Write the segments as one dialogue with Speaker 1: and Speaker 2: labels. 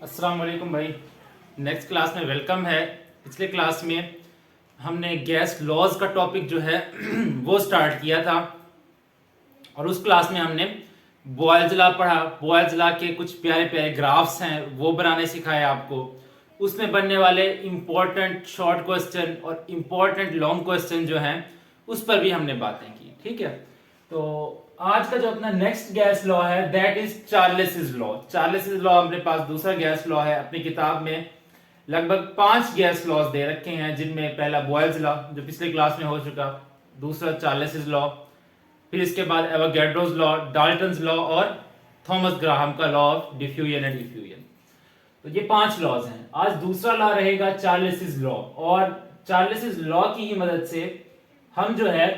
Speaker 1: अस्सलाम वालेकुम भाई। नेक्स्ट क्लास में वेलकम है। पिछले क्लास में हमने गैस लॉज का टॉपिक जो है वो स्टार्ट किया था और उस क्लास में हमने बॉयल्स लॉ पढ़ा। बॉयल्स लॉ के कुछ प्यारे प्यारे ग्राफ्स हैं वो बनाने सिखाए आपको। उसमें बनने वाले इम्पोर्टेंट शॉर्ट क्वेश्चन और इम्पोर्टेंट लॉन्ग क्वेश्चन जो हैं उस पर भी हमने बातें की। ठीक है, तो आज का जो अपना नेक्स्ट गैस लॉ है दैट इज चार्लेसिस लॉ। चार्लेसिस लॉ हमारे पास दूसरा गैस लॉ है। अपनी किताब में लगभग 5 गैस लॉज दे रखे हैं, जिनमें पहला बॉयल्स लॉ जो पिछले क्लास में हो चुका, दूसरा चार्लेसिस लॉ, फिर इसके बाद एवोगैड्रोस लॉ, डाल्टन्स लॉ और थॉमस ग्राहम का law of diffusion and diffusion. तो ये 5 लॉज हैं। आज दूसरा लॉ रहेगा चार्लेसिस लॉ और चार्लेसिस लॉ की ही मदद से हम जो है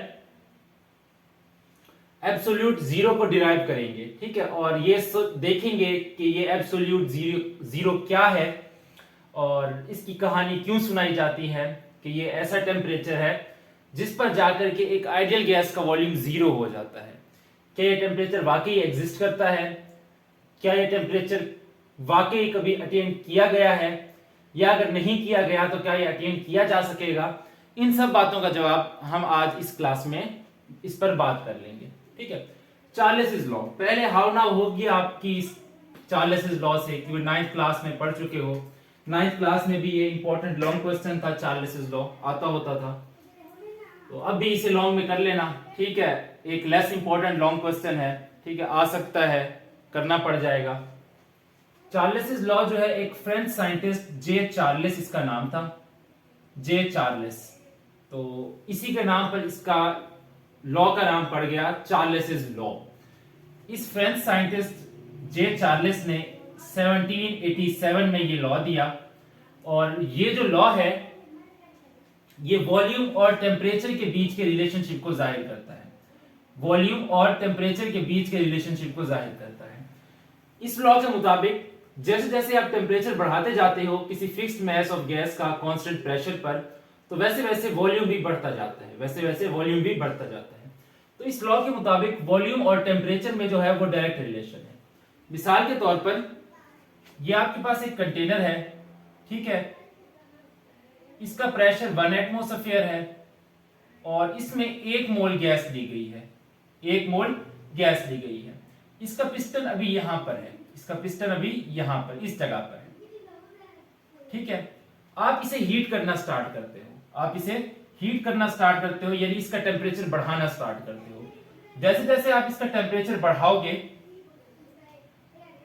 Speaker 1: एब्सोल्यूट जीरो को डिराइव करेंगे। ठीक है, और ये देखेंगे कि ये एब्सोल्यूट जीरो क्या है और इसकी कहानी क्यों सुनाई जाती है कि ये ऐसा टेम्परेचर है जिस पर जाकर के एक आइडियल गैस का वॉल्यूम जीरो हो जाता है। क्या ये टेम्परेचर वाकई एग्जिस्ट करता है? क्या ये टेम्परेचर वाकई कभी अटेन किया गया है, या अगर नहीं किया गया तो क्या ये अटेन किया जा सकेगा? इन सब बातों का जवाब हम आज इस क्लास में इस पर बात कर लेंगे। ठीक है, चार्लेसिस लॉ पहले हाउ नाउ होगी आपकी चार्लेसिस लॉ से, क्योंकि 9th क्लास में पढ़ चुके हो। 9th क्लास में भी ये इंपॉर्टेंट लॉन्ग क्वेश्चन था, चार्लेसिस लॉ आता होता था, तो अब भी इसे लॉन्ग में कर लेना। ठीक है, एक लेस इंपॉर्टेंट लॉन्ग क्वेश्चन है। ठीक है, आ सकता है, करना पड़ जाएगा। चार्लेसिस लॉ जो है एक फ्रेंच साइंटिस्ट जे चार्लेस इसका नाम था, जे चार्लेस, तो इसी के नाम पर इसका लॉ का नाम पड़ गया चार्लेसिस लॉ। इस फ्रेंच साइंटिस्ट जे चार्लेस ने 1787 में ये लॉ दिया और ये जो लॉ है ये वॉल्यूम और टेम्परेचर के बीच के रिलेशनशिप को जाहिर करता है। वॉल्यूम और टेम्परेचर के बीच के रिलेशनशिप को जाहिर करता है। इस लॉ के मुताबिक जैसे जैसे आप टेम्परेचर बढ़ाते जाते हो किसी फिक्स्ड मास ऑफ गैस का कांस्टेंट प्रेशर पर, तो वैसे वैसे वॉल्यूम भी बढ़ता जाता है, वैसे वैसे वॉल्यूम भी बढ़ता जाता है। तो इस लॉ के मुताबिक वॉल्यूम और टेम्परेचर में जो है वो डायरेक्ट रिलेशन है। मिसाल के तौर पर ये आपके पास एक कंटेनर है, ठीक है, इसका प्रेशर 1 एटमॉस्फेयर है और इसमें 1 मोल गैस दी गई है, 1 मोल गैस दी गई है। इसका पिस्टन अभी यहां पर है, इसका पिस्टन अभी यहां पर इस जगह पर है। ठीक है, आप इसे हीट करना स्टार्ट करते हो, आप इसे हीट करना स्टार्ट करते हो, यानी इसका टेम्परेचर बढ़ाना स्टार्ट करते हो। जैसे जैसे आप इसका टेम्परेचर बढ़ाओगे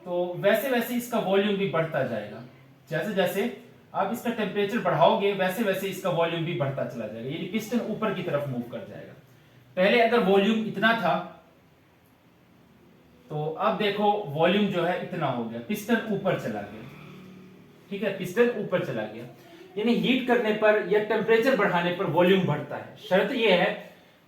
Speaker 1: तो वैसे वैसे इसका वॉल्यूम भी बढ़ता जाएगा। जैसे जैसे आप इसका टेम्परेचर बढ़ाओगे वैसे वैसे इसका वॉल्यूम भी बढ़ता चला जाएगा, यानी पिस्टन ऊपर की तरफ मूव कर जाएगा। पहले अगर वॉल्यूम इतना था तो अब देखो वॉल्यूम जो है इतना हो गया, पिस्टन ऊपर चला गया। ठीक है, पिस्टन ऊपर चला गया, यानी हीट करने पर या टेम्परेचर बढ़ाने पर वॉल्यूम बढ़ता है। शर्त यह है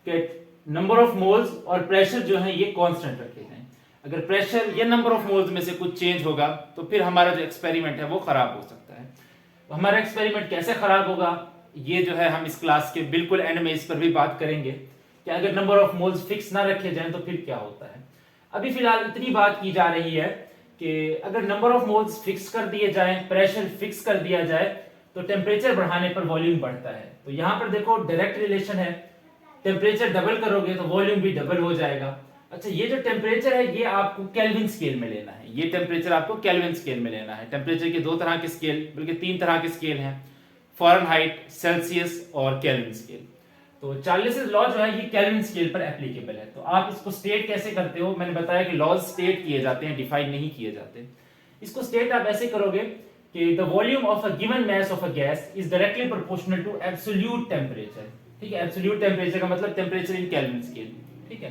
Speaker 1: कि नंबर ऑफ मोल्स और प्रेशर जो है ये कांस्टेंट रखे जाएं। अगर प्रेशर या नंबर ऑफ मोल्स में से कुछ चेंज होगा तो फिर हमारा जो एक्सपेरिमेंट है वो खराब हो सकता है। तो हमारा एक्सपेरिमेंट कैसे खराब होगा ये जो है हम इस क्लास के बिल्कुल एंड में इस पर भी बात करेंगे कि अगर नंबर ऑफ मोल्स फिक्स ना रखे जाएं तो फिर क्या होता है। अभी फिलहाल इतनी बात की जा रही है कि अगर नंबर ऑफ मोल्स फिक्स कर दिए जाएं, प्रेशर फिक्स कर दिया जाए तो टेम्परेचर बढ़ाने पर वॉल्यूम बढ़ता है। तो यहां पर देखो डायरेक्ट रिलेशन है, टेम्परेचर डबल करोगे तो वॉल्यूम भी डबल हो जाएगा। अच्छा, ये जो टेम्परेचर है ये आपको केल्विन स्केल में लेना है, ये टेम्परेचर आपको केल्विन स्केल में लेना है। टेम्परेचर के 2 तरह के स्केल, बल्कि 3 तरह के स्केल हैं, फ़ारेनहाइट, सेल्सियस और केल्विन स्केल। तो चार्लेसिस लॉ जो है ये केल्विन स्केल पर एप्लीकेबल है। तो आप इसको स्टेट कैसे करते हो? मैंने बताया कि लॉज स्टेट किए जाते हैं, डिफाइन नहीं किए जाते। इसको स्टेट आप ऐसे करोगे कि the volume of a given mass of a gas is directly proportional to absolute temperature. ठीक है, एब्सोल्यूट टेम्परेचर का मतलब टेम्परेचर इन केल्विन स्केल। ठीक है,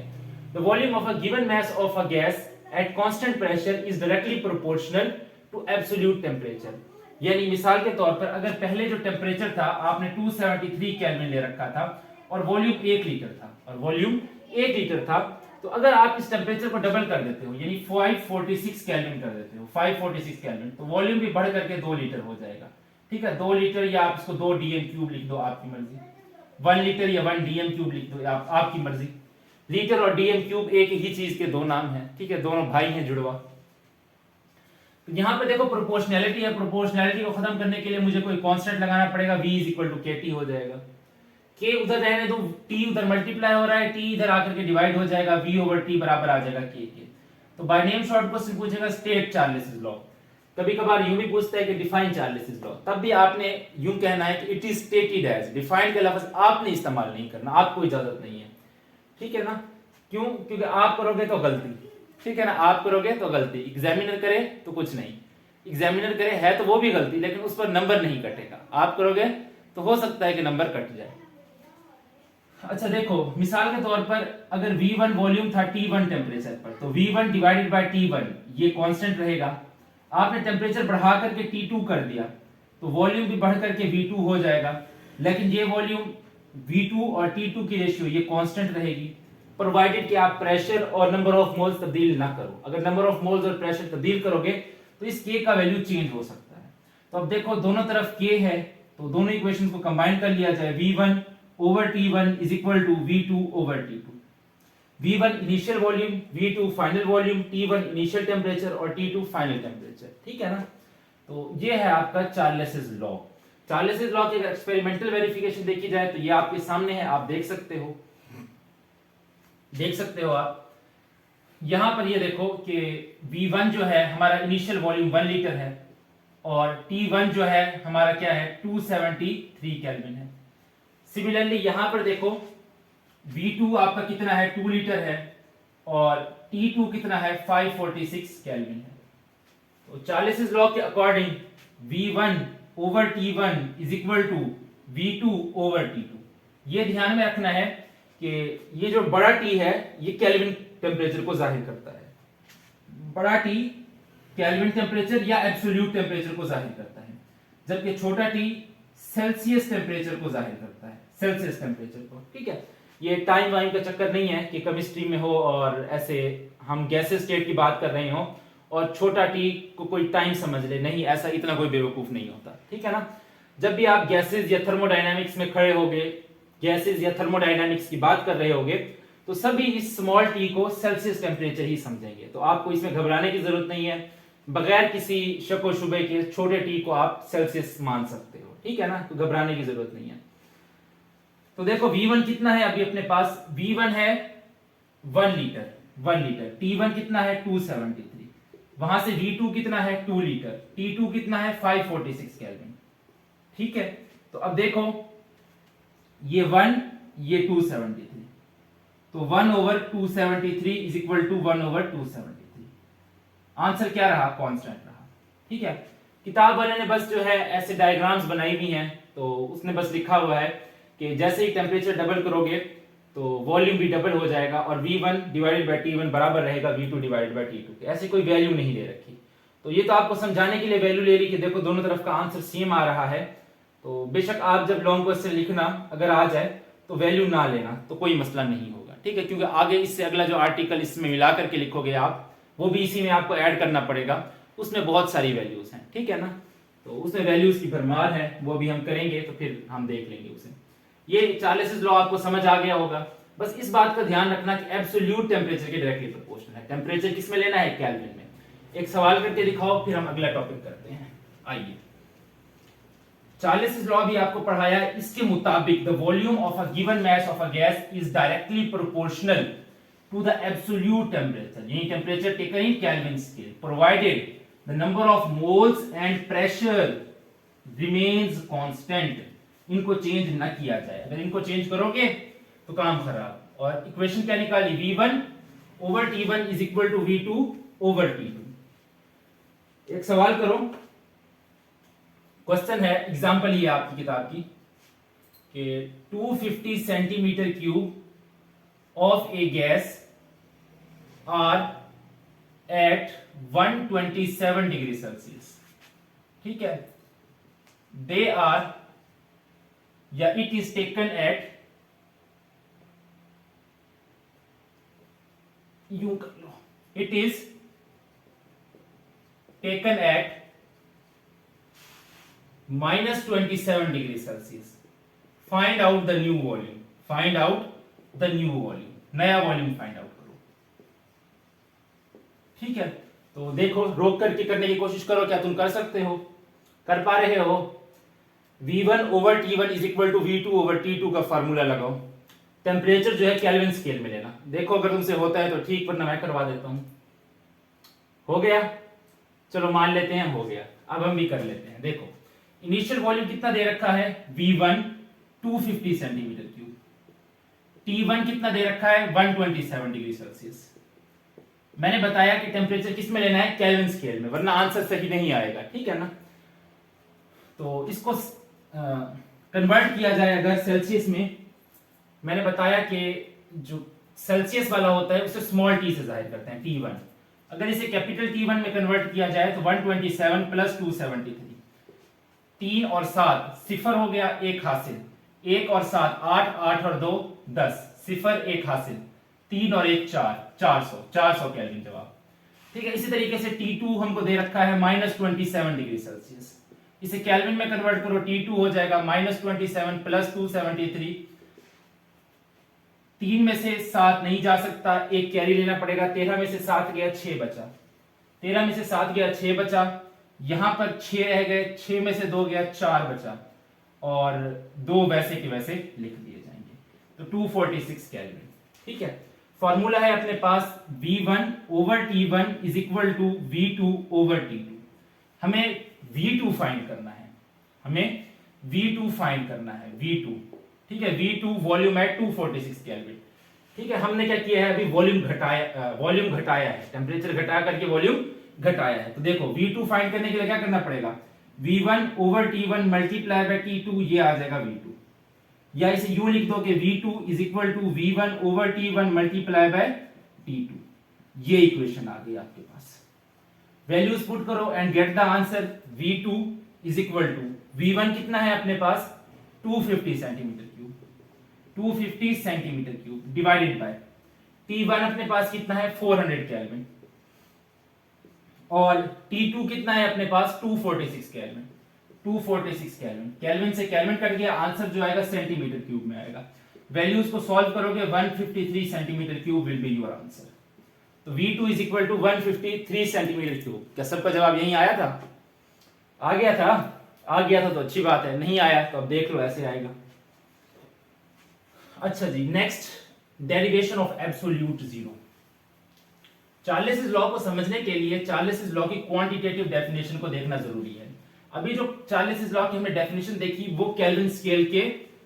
Speaker 1: the volume of a given mass of a gas at constant pressure is directly proportional to absolute temperature. यानी मिसाल के तौर पर अगर पहले जो टेम्परेचर था आपने 273 केल्विन ले रखा था और वॉल्यूम 1 लीटर था, और वॉल्यूम 1 लीटर था, तो अगर आप इस टेम्परेचर को डबल कर देते हो यानी 546 केल्विन कर देते हो, 546 केल्विन, तो वॉल्यूम भी बढ़ करके 2 लीटर हो जाएगा। ठीक है, 2 लीटर या आप इसको 2 डीएम क्यूब लिख दो, आपकी मर्जी। 1 लीटर या 1 डीएम क्यूब लिख दो, आपकी मर्जी। लीटर और डीएम क्यूब एक ही चीज के 2 नाम हैं। ठीक है, दोनों भाई हैं जुड़वा। तो यहाँ पे देखो प्रोपोर्शनैलिटी है, प्रोपोर्शनैलिटी को खत्म करने के लिए मुझे कोई कांस्टेंट लगाना पड़ेगा, v इज इक्वल टू के टी हो जाएगा। k उधर रहने दो, t उधर मल्टीप्लाई हो रहा है, t इधर आकर के डिवाइड हो जाएगा, v ओवर t बराबर आ जाएगा k के। तो बाय नेम शॉर्ट क्वेश्चन पूछेगा स्टेट चार्लेस लॉ। कभी कभार यूं भी पूछता है कि डिफाइन चार्लेस लॉ, तब भी आपने यूं कहना है कि it is stated as. Define का लफ्ज आपने इस्तेमाल नहीं करना, आपको इजाजत नहीं है, ठीक है ना। क्यों? क्योंकि आप करोगे तो गलती, ठीक है ना, आप करोगे तो गलती, एग्जामिनर करे तो कुछ नहीं, एग्जामिनर करे है तो वो भी गलती, लेकिन उस पर नंबर नहीं कटेगा। आप करोगे तो हो सकता है कि नंबर कट जाए। अच्छा देखो, मिसाल के तौर पर अगर V1 वॉल्यूम था T1 टेम्परेचर पर, तो V1 डिवाइडेड बाय T1 ये कांस्टेंट रहेगा। आपने टेम्परेचर बढ़ा करके T2 कर दिया तो वॉल्यूम भी बढ़ करके V2 हो जाएगा, लेकिन ये वॉल्यूम V2 और T2 की रेशियो ये कांस्टेंट रहेगी, प्रोवाइडेड कि आप प्रेशर और नंबर ऑफ मोल्स तब्दील ना करो। अगर नंबर ऑफ मोल्स और प्रेशर तब्दील करोगे तो इस K का वैल्यू चेंज हो सकता है। तो अब देखो दोनों तरफ K है, तो दोनों इक्वेशंस को कंबाइन कर लिया जाए, V1 over T1 is equal to V2 over T2। V1 initial volume, V2 final volume, T1 initial temperature और T2 फाइनल टेम्परेचर, ठीक है ना। तो ये है आपका चार्लेस लॉ। चार्लेस लॉ की अगर एक्सपेरिमेंटल वेरिफिकेशन देखी जाए तो ये आपके सामने है, आप देख सकते हो, देख सकते हो आप यहां पर ये देखो कि V1 जो है हमारा इनिशियल वॉल्यूम 1 लीटर है और T1 जो है हमारा क्या है 273 केल्विन है। सिमिलरली यहां पर देखो V2 आपका कितना है 2 लीटर है और T2 कितना है 546 केल्विन है। तो चार्लेस लॉ के according V1 over T1 is equal to V2 over T2। ये ध्यान में रखना है कि ये जो बड़ा T है ये केल्विन टेम्परेचर को जाहिर करता है, बड़ा T केल्विन टेम्परेचर या एब्सोल्यूट टेम्परेचर को जाहिर करता है, जबकि छोटा T सेल्सियस टेम्परेचर को जाहिर करता है, सेल्सियस टेम्परेचर को, ठीक है। ये टाइम वाइम का चक्कर नहीं है कि केमिस्ट्री में हो और ऐसे हम गैसेस स्टेट की बात कर रहे हो और छोटा टी को कोई टाइम समझ ले, नहीं, ऐसा इतना कोई बेवकूफ नहीं होता, ठीक है ना। जब भी आप गैसेस या थर्मोडायनामिक्स में खड़े होगे, गैसेस या थर्मोडायनामिक्स की बात कर रहे होगे, तो सभी इस स्मॉल टी को सेल्सियस टेम्परेचर ही समझेंगे। तो आपको इसमें घबराने की जरूरत नहीं है, बगैर किसी शक व शुबे के छोटे टी को आप सेल्सियस मान सकते हो, ठीक है ना, तो घबराने की जरूरत नहीं है। तो देखो V1 कितना है अभी अपने पास, V1 है 1 लीटर, T1 कितना है 273, वहां से V2 कितना है 2 लीटर, T2 कितना है 546 केल्विन, ठीक है। तो अब देखो ये 1 ये 273, तो 1 over 273 is equal to 1 over 273। Answer क्या रहा? कांस्टेंट रहा, ठीक है। किताब वाले ने बस जो है ऐसे डायग्राम्स बनाई हुई हैं, तो उसने बस लिखा हुआ है कि जैसे ही टेम्परेचर डबल करोगे तो वॉल्यूम भी डबल हो जाएगा और V1 डिवाइडेड बाय T1 बराबर रहेगा V2 डिवाइडेड बाय T2 के। ऐसी कोई वैल्यू नहीं दे रखी, तो ये तो आपको समझाने के लिए वैल्यू ले ली कि देखो दोनों तरफ का आंसर सेम आ रहा है। तो बेशक आप जब लॉन्ग क्वेश्चन लिखना अगर आ जाए तो वैल्यू ना लेना, तो कोई मसला नहीं होगा, ठीक है, क्योंकि आगे इससे अगला जो आर्टिकल इसमें मिला करके लिखोगे आप, वो भी इसी में आपको ऐड करना पड़ेगा, उसमें बहुत सारी वैल्यूज हैं, ठीक है ना। तो उसमें वैल्यूज की भरमार है, वो भी हम करेंगे तो फिर हम देख लेंगे उसे। ये चार्लेस लॉ आपको समझ आ गया होगा। बस इस बात का ध्यान रखना कि एब्सोल्यूट टेम्परेचर के डायरेक्टली प्रोपोर्शनल है। टेम्परेचर किस में लेना है? केल्विन में। एक सवाल करके दिखाओ, फिर हम अगला टॉपिक करते हैं। आइए, चार्लेस लॉ भी आपको पढ़ाया है। इसके मुताबिक the volume of a given mass of a gas is directly proportional to the absolute temperature, यानी temperature taken in Kelvin scale, provided the number of moles and pressure remains constant. इनको change ना किया जाए, अगर इनको change करोगे तो काम खराब। और इक्वेशन क्या निकाली? V1 over T1 is equal to V2 over T2। एक सवाल करो, क्वेश्चन है, एग्जांपल ये आपकी किताब की, कि 250 centimetre cube of a gas are at 127 degree Celsius, ठीक है, दे आर, या इट इज टेकन एट, यूं कर लो, it is taken at -27 degree Celsius. Find out the new volume, find out the new volume, नया volume find out करो, ठीक है। तो देखो, रोक करके करने की कोशिश करो, क्या तुम कर सकते हो, कर पा रहे हो? V1 over T1 is equal to V2 over T2 का फार्मूला लगाओ। टेम्परेचर जो है केल्विन स्केल में लेना। देखो अगर तुमसे होता है तो ठीक, वरना मैं करवा देता हूं। हो गया? चलो मान लेते हैं हो गया। अब हम भी कर लेते हैं। देखो इनिशियल वॉल्यूम कितना दे रखा है, V1 250 सेंटीमीटर क्यूब, T1 कितना दे रखा है 127 डिग्री सेल्सियस। मैंने बताया कि टेम्परेचर किस में लेना है, केल्विन स्केल में, वरना आंसर सही नहीं आएगा, ठीक है ना। तो इसको कन्वर्ट किया जाए अगर सेल्सियस में, मैंने बताया कि जो सेल्सियस वाला होता है उसे स्मॉल टी से जाहिर करते हैं, T1। अगर इसे कैपिटल T1 में कन्वर्ट किया जाए तो 127 प्लस 273, 3 और 7 सिफर हो गया, 1 हासिल, 1 और 7 8, 8 और 2 10, सिफर 1 हासिल, 3 और 1 4, 400 केल्विन जवाब। ठीक है, इसी तरीके से T2 हमको दे रखा है -27 डिग्री सेल्सियस। इसे केल्विन में कन्वर्ट करो, T2 हो जाएगा -27 प्लस 273, 3 में से 7 नहीं जा सकता, एक कैरी लेना पड़ेगा, 13 में से 7 गया 6 बचा, 13 में से 7 गया 6 बचा, यहां पर 6 रह गए, 6 में से 2 गया 4 बचा, और 2 वैसे के वैसे लिख दिए जाएंगे, तो 246 केल्विन। ठीक है, फॉर्मूला है अपने पास V1 over T1 is equal to V2 over T2। हमें V2 फाइंड करना है, हमें V2 फाइंड करना है, V2। ठीक है, V2 वॉल्यूम है 246 केल्विन। ठीक है, हमने क्या किया है, अभी वॉल्यूम घटाया है, टेम्परेचर घटा करके वॉल्यूम घटाया है। तो देखो V2 फाइंड करने के लिए क्या करना पड़ेगा, V1 over T1 multiply by T2, ये आ जाएगा V2, या इसे यूं लिख दो कि V2 is equal to V1 over T1 multiply by T2। ये इक्वेशन आ गई आपके पास। वैल्यूज पुट करो and get the answer. V2 is equal to V1 कितना है अपने पास 250 centimetre cube, 250 centimetre cube divided by T1 अपने पास कितना है 400 केल्विन, और T2 कितना है अपने पास 246 केल्विन, 246 केल्विन। केल्विन से केल्विन कट गया, आंसर जो आएगा सेंटीमीटर क्यूब में आएगा। वैल्यूज को सॉल्व करोगे 153 centimetre cube will be your answer. तो V2 is equal to 153 centimetre cube. क्या सबका जवाब यही आया था? आ गया था? आ गया था तो अच्छी बात है, नहीं आया तो अब देख लो ऐसे आएगा। अच्छा जी, next derivation of absolute zero. Charles law को समझने के लिए चार्लेस लॉ की क्वांटिटेटिव डेफिनेशन को देखना जरूरी है। अभी जो चार्लेस लॉ की हमने डेफिनेशन देखी वो केल्विन स्केल के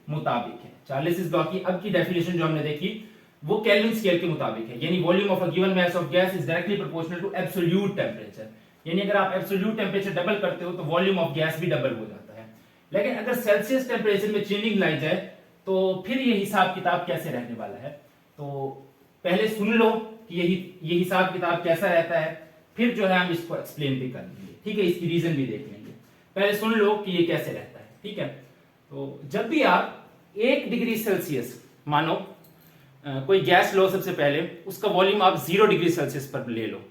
Speaker 1: मुताबिक है। चार्लेस लॉ की अब की डेफिनेशन जो हमने देखी वो केल्विन स्केल के मुताबिक है, यानी volume of a given mass of gas is directly proportional to absolute temperature. यानी अगर आप एब्सोल्यूट टेंपरेचर डबल करते हो तो वॉल्यूम ऑफ गैस भी डबल हो जाता है। लेकिन अगर सेल्सियस टेंपरेचर में चेंजिंग लाई जाए तो फिर ये हिसाब किताब कैसे रहने वाला है, तो पहले सुन लो कि ये हिसाब किताब कैसा रहता है, फिर जो है हम इसको एक्सप्लेन भी कर लेंगे। ठीक है, इसकी रीजन भी देख लेंगे। पहले सुन लो कि ये कैसे रहता है। ठीक है, तो जब भी आप 1 डिग्री सेल्सियस मानो कोई गैस लो, सबसे पहले उसका वॉल्यूम आप 0 डिग्री सेल्सियस पर ले लो।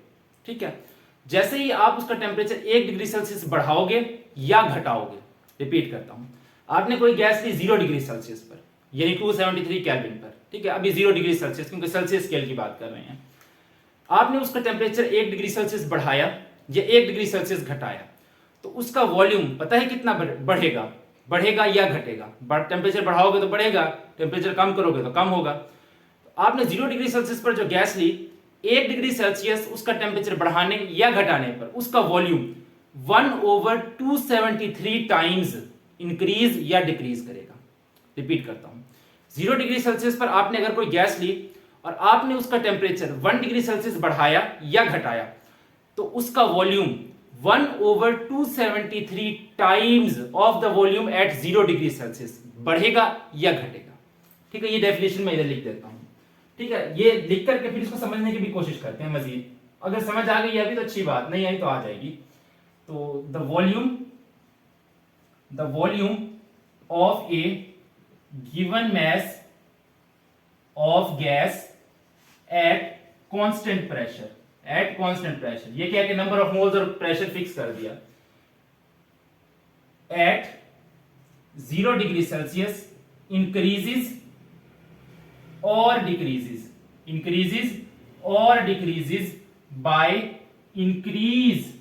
Speaker 1: ठीक है, जैसे ही आप उसका टेम्परेचर 1 डिग्री सेल्सियस बढ़ाओगे या घटाओगे, रिपीट करता हूं, आपने कोई गैस ली 0 डिग्री सेल्सियस पर, यानी 273 केल्विन पर। ठीक है, अभी 0 डिग्री सेल्सियस, क्योंकि सेल्सियस स्केल की बात कर रहे हैं। आपने उसका टेम्परेचर 1 डिग्री सेल्सियस बढ़ाया या 1 डिग्री सेल्सियस घटाया, तो उसका वॉल्यूम पता है कितना बढ़ेगा, बढ़ेगा या घटेगा? टेम्परेचर बढ़ाओगे तो बढ़ेगा, टेम्परेचर कम करोगे तो कम होगा। तो आपने 0 डिग्री सेल्सियस पर जो गैस ली, 1 डिग्री सेल्सियस उसका टेम्परेचर बढ़ाने या घटाने पर उसका वॉल्यूम 1/273 टाइम्स इंक्रीज या डिक्रीज करेगा। रिपीट करता हूं, 0 डिग्री सेल्सियस पर आपने अगर कोई गैस ली और आपने उसका टेम्परेचर 1 डिग्री सेल्सियस बढ़ाया या घटाया, तो उसका volume 1/273 times of the volume at 0 degree Celsius बढ़ेगा या घटेगा। ठीक है, ये डेफिनेशन मैं इधर लिख देता हूं। ठीक है, ये लिख करके फिर इसको समझने की भी कोशिश करते हैं मजीद। अगर समझ आ गई अभी तो अच्छी बात, नहीं आई तो आ जाएगी। तो the volume of A given mass of gas at constant pressure, ये क्या है कि नंबर ऑफ मोल्स और प्रेशर फिक्स कर दिया, at 0 degree Celsius increases or decreases by increase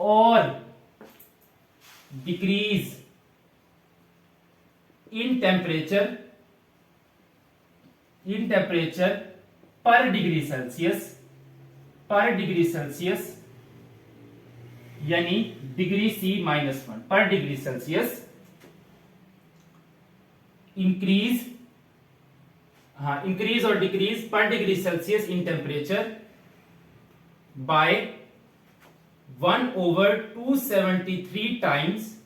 Speaker 1: और डिक्रीज इन टेम्परेचर पर डिग्री सेल्सियस यानी डिग्री C-1 पर डिग्री सेल्सियस इंक्रीज और डिक्रीज पर degree Celsius in temperature by 1/273 times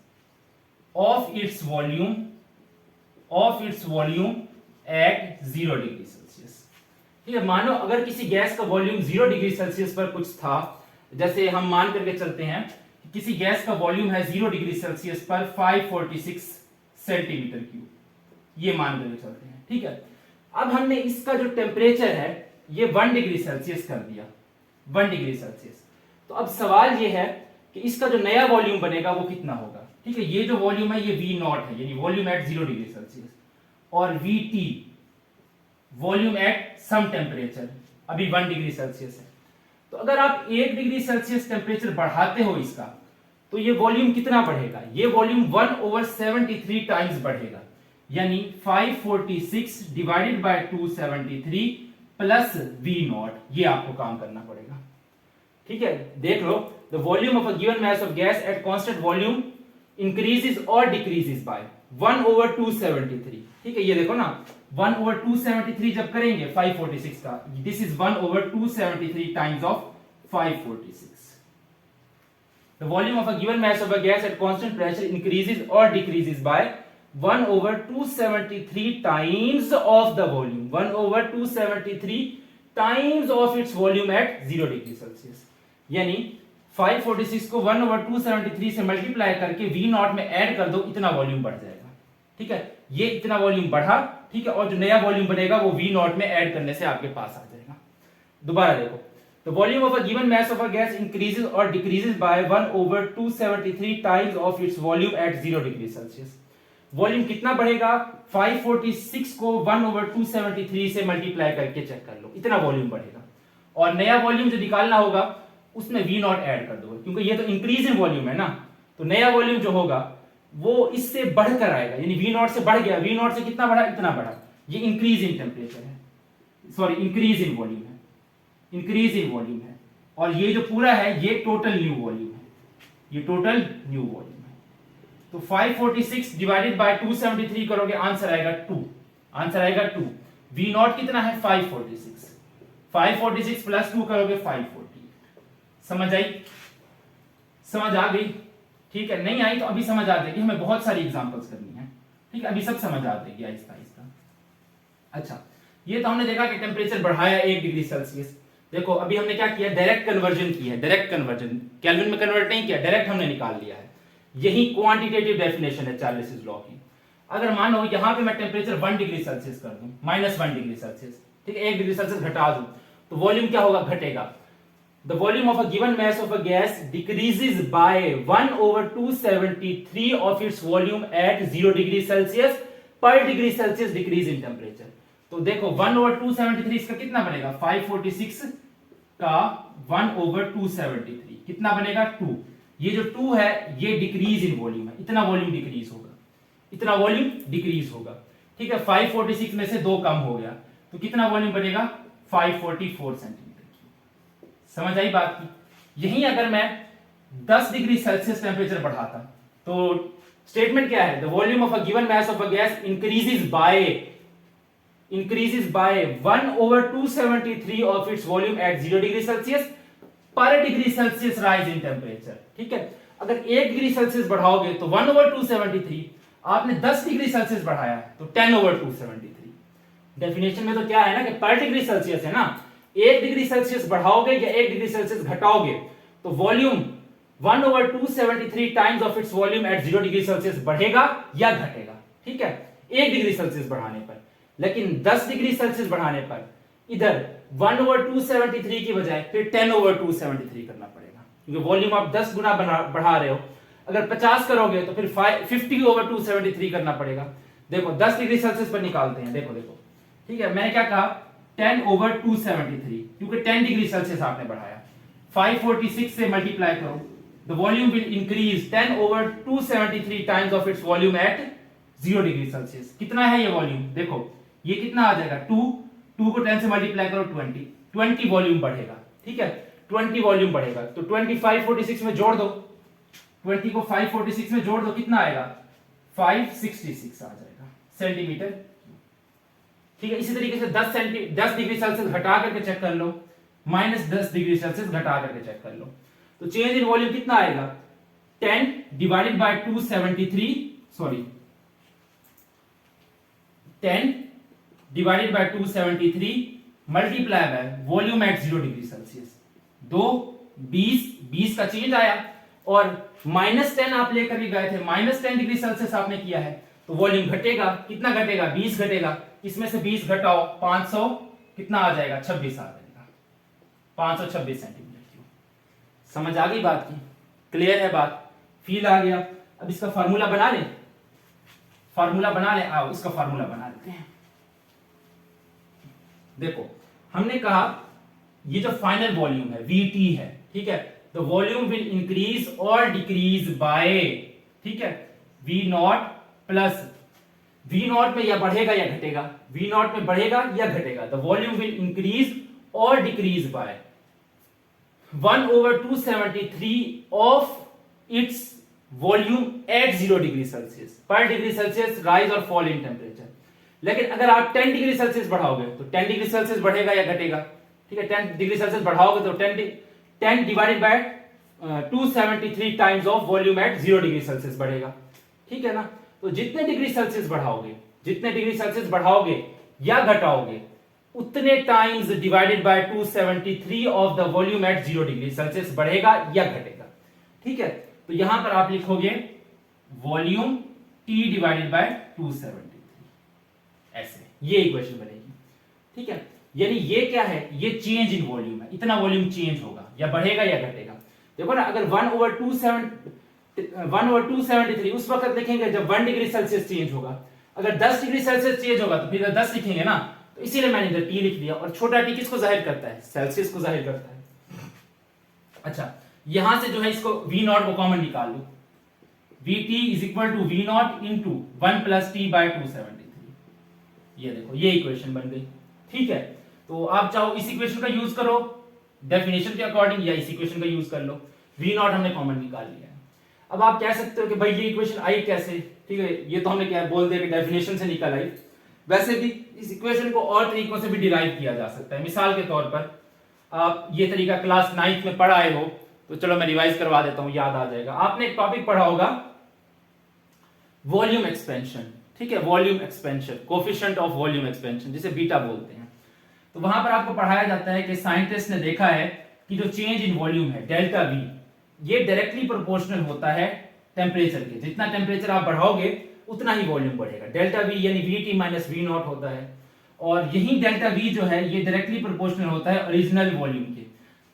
Speaker 1: of its volume at 0 degree Celsius. ठीक है, मानो अगर किसी गैस का वॉल्यूम 0 डिग्री सेल्सियस पर कुछ था, जैसे हम मान करके चलते हैं किसी गैस का वॉल्यूम है 0 डिग्री सेल्सियस पर 546 सेंटीमीटर क्यूब, ये मान करके चलते हैं। ठीक है, अब हमने इसका जो टेम्परेचर है ये 1 डिग्री सेल्सियस कर दिया, 1 डिग्री सेल्सियस। तो अब सवाल ये है कि इसका जो नया वॉल्यूम बनेगा वो कितना होगा। ठीक है, ये जो वॉल्यूम है ये V0 है, यानी वॉल्यूम एट 0 डिग्री सेल्सियस, और VT volume at some temperature अभी 1 डिग्री सेल्सियस है। तो अगर आप 1 डिग्री सेल्सियस टेम्परेचर बढ़ाते हो इसका, तो ये वॉल्यूम कितना बढ़ेगा, ये वॉल्यूम 1/73 टाइम्स बढ़ेगा, यानी 546 डिवाइडेड बाय 273 प्लस V0, ये आपको काम करना पड़ेगा। ठीक है, देख लो, the volume of a given mass of gas at constant volume increases और डिक्रीजेस बाय 1/273। ठीक है, ये देखो ना, 1/273 जब करेंगे 546 का, this is 1/273 times of 546। The volume of a given mass of a gas at constant pressure increases और decreases by 1/273 times of the volume, 1/273 times of its volume at 0 degree Celsius. यानी 546 को 1/273 से मल्टीप्लाई करके V0 में add कर दो, इतना volume बढ़ जाएगा। ठीक है, ये इतना वॉल्यूम बढ़ा। ठीक है, और जो नया वॉल्यूम बनेगा वो V0 में ऐड करने से आपके पास आ जाएगा। दोबारा देखो, the volume of a given mass of a gas increases और decreases by 1/273 times of its volume at 0 degree Celsius. Volume कितना बढ़ेगा, 546 को 1/273 से मल्टीप्लाई करके चेक कर लो, इतना वॉल्यूम बढ़ेगा। और नया वॉल्यूम जो निकालना होगा उसमें V0 ऐड कर दो, क्योंकि ये तो इंक्रीज इन वॉल्यूम है ना, तो नया वॉल्यूम जो होगा वो इससे बढ़कर आएगा, यानी V0 से बढ़ गया, V0 से कितना बढ़ा, इतना बढ़ा, ये इंक्रीज इन टेम्परेचर है, सॉरी इंक्रीज इन वॉल्यूम है, इंक्रीज इन वॉल्यूम है। और ये जो पूरा है ये टोटल न्यू वॉल्यूम है, ये टोटल न्यू वॉल्यूम है। तो 546 डिवाइडेड बाय 273 करोगे, आंसर आएगा 2, आंसर आएगा 2। V0 कितना है, 546, 546 प्लस 2 करोगे 548। समझ आई, समझ आ गई। ठीक है, नहीं आई तो अभी समझ आ जाएगी, हमें बहुत सारी एग्जांपल्स करनी है। ठीक है, अभी सब समझ आ जाएगी आहिस्ता आहिस्ता। अच्छा, ये तो हमने देखा कि टेम्परेचर बढ़ाया 1 डिग्री सेल्सियस। देखो अभी हमने क्या किया, डायरेक्ट कन्वर्जन की है, डायरेक्ट कन्वर्जन, केल्विन में कन्वर्ट नहीं किया, डायरेक्ट हमने निकाल लिया है। यही क्वांटिटेटिव डेफिनेशन है चार्ल्स लॉ की। अगर मानो यहां पे मैं टेम्परेचर 1 डिग्री सेल्सियस कर दूं, -1 डिग्री सेल्सियस, ठीक है, 1 डिग्री सेल्सियस घटा दूं, तो वॉल्यूम क्या होगा, घटेगा। The volume of a given mass of a gas decreases by 1/273 of its volume at 0 degree Celsius पर degree Celsius decrease in temperature. तो देखो 1/273 इसका कितना बनेगा, 546 का 1/273 कितना बनेगा, 2। ये जो 2 है ये डिक्रीज इन वॉल्यूम है, इतना वॉल्यूम डिक्रीज होगा, इतना वॉल्यूम डिक्रीज होगा। ठीक है, 546 में से 2 कम हो गया, तो कितना वॉल्यूम बनेगा, 544 सेंटीमीटर। समझ आई बात की। यही अगर मैं 10 डिग्री सेल्सियस टेम्परेचर बढ़ाता, तो स्टेटमेंट क्या है, the volume of a given mass of a gas increases by 1/273 of its volume at 0 degree Celsius पर degree Celsius rise in temperature. ठीक है, अगर 1 डिग्री सेल्सियस बढ़ाओगे तो 1/273, आपने 10 डिग्री सेल्सियस बढ़ाया तो 10/273। डेफिनेशन में तो क्या है ना कि पर डिग्री सेल्सियस है ना, 1 डिग्री सेल्सियस बढ़ाओगे या 1 डिग्री सेल्सियस घटाओगे तो volume 1/273 times of its volume at 0 degree Celsius बढ़ेगा या घटेगा। ठीक है, 1 डिग्री सेल्सियस बढ़ाने पर। लेकिन 10 डिग्री सेल्सियस बढ़ाने पर इधर 1/273 की बजाय फिर 10/273 करना पड़ेगा, क्योंकि वॉल्यूम आप 10 गुना बढ़ा रहे हो। अगर 50 करोगे तो फिर 50/273 करना पड़ेगा। देखो 10 डिग्री सेल्सियस पर निकालते हैं, देखो देखो, ठीक है, मैंने क्या कहा, 10/273, क्योंकि 10 डिग्री सेल्सियस आपने बढ़ाया। 546 से मल्टीप्लाई करो, the volume will increase 10/273 times of its volume at 0 degree Celsius. कितना है ये वॉल्यूम? देखो ये कितना आ जाएगा, 2 को 10 से मल्टीप्लाई करो 20 वॉल्यूम बढ़ेगा। ठीक है, 20 वॉल्यूम बढ़ेगा, तो 20 546 में जोड़ दो, 20 को 546 में जोड़ दो, कितना आएगा? 566 आ जाएगा सेंटीमीटर। ठीक है, इसी तरीके से 10 डिग्री सेल्सियस घटा करके चेक कर लो, -10 डिग्री सेल्सियस घटा करके चेक कर लो, तो चेंज इन वॉल्यूम कितना आएगा? 10 divided by 273, sorry 10 divided by 273 multiply by volume at 0 degree Celsius, 20 का चेंज आया, और -10 आप लेकर के गए थे, -10 डिग्री सेल्सियस आपने किया है, तो वॉल्यूम घटेगा, कितना घटेगा? 20 घटेगा। इसमें से 20 घटाओ, 500 कितना आ जाएगा? 26 आ जाएगा, 526 सेंटीमीटर क्यूब। समझ आ गई बात की? क्लियर है बात? फील आ गया? अब इसका फार्मूला बना ले, आओ इसका फार्मूला बना लेते हैं। देखो हमने कहा ये जो फाइनल वॉल्यूम है VT है, ठीक है, द वॉल्यूम विल इंक्रीज और डिक्रीज बाय, ठीक है, V0 प्लस, V0 में या बढ़ेगा या घटेगा, V0 में बढ़ेगा या घटेगा, द वॉल्यूम विल इंक्रीज और decrease by 1/273 of its volume at 0 degree Celsius. पर डिग्री सेल्सियस राइज और फॉल इन टेम्परेचर। लेकिन अगर आप 10 डिग्री सेल्सियस बढ़ाओगे तो 10 डिग्री सेल्सियस बढ़ेगा या घटेगा? ठीक है, 10 डिग्री सेल्सियस बढ़ाओगे तो 10 divided by 273 times of volume at 0 degree Celsius बढ़ेगा। ठीक है ना, तो जितने डिग्री सेल्सियस बढ़ाओगे या घटाओगे, उतने times divided by 273 of the volume at 0 degree Celsius बढ़ेगा या घटेगा। ठीक है, तो यहां पर आप लिखोगे वॉल्यूम T डिवाइडेड बाय 273, ऐसे ये इक्वेशन बनेगी। ठीक है, यानी ये क्या है? ये चेंज इन वॉल्यूम है, इतना वॉल्यूम चेंज होगा या बढ़ेगा या घटेगा। देखो ना, अगर 1/273 उस वक्त लिखेंगे जब 1 डिग्री सेल्सियस चेंज होगा, अगर 10 डिग्री सेल्सियस चेंज होगा तो फिर 10 लिखेंगे ना, तो इसीलिए मैंने इधर T लिख दिया। और छोटा t किसको जाहिर करता है? सेल्सियस को जाहिर करता है। अच्छा, यहां से जो है इसको V0 को कॉमन निकाल लो, VT is equal to V0 into 1 plus T by 273। ये देखो ये इक्वेशन बन गई। ठीक है, तो आप चाहो इस इक्वेशन का यूज करो डेफिनेशन के अकॉर्डिंग, या इस इक्वेशन का यूज कर लो। V0 हमने कॉमन निकाल लिया है। अब आप कह सकते हो कि भाई ये इक्वेशन आई कैसे? ठीक है, ये तो हमने क्या बोल दिया कि डेफिनेशन से निकल आई। वैसे भी इस इक्वेशन को और तरीकों से भी डिराइव किया जा सकता है। मिसाल के तौर पर आप ये तरीका क्लास 9th में पढ़ आए हो, तो चलो मैं रिवाइज करवा देता हूं, याद आ जाएगा। आपने एक टॉपिक पढ़ा होगा वॉल्यूम एक्सपेंशन। ठीक है, volume expansion, coefficient of volume expansion, जिसे बीटा बोलते हैं। तो वहां पर आपको पढ़ाया जाता है कि साइंटिस्ट ने देखा है कि जो चेंज इन वॉल्यूम है डेल्टा V, ये डायरेक्टली प्रोपोर्शनल होता है टेम्परेचर के। जितना टेम्परेचर आप बढ़ाओगे उतना ही वॉल्यूम बढ़ेगा। डेल्टा V यानी VT माइनस V0 होता है, और यही डेल्टा V जो है ये डायरेक्टली प्रोपोर्शनल होता है ओरिजिनल वॉल्यूम के।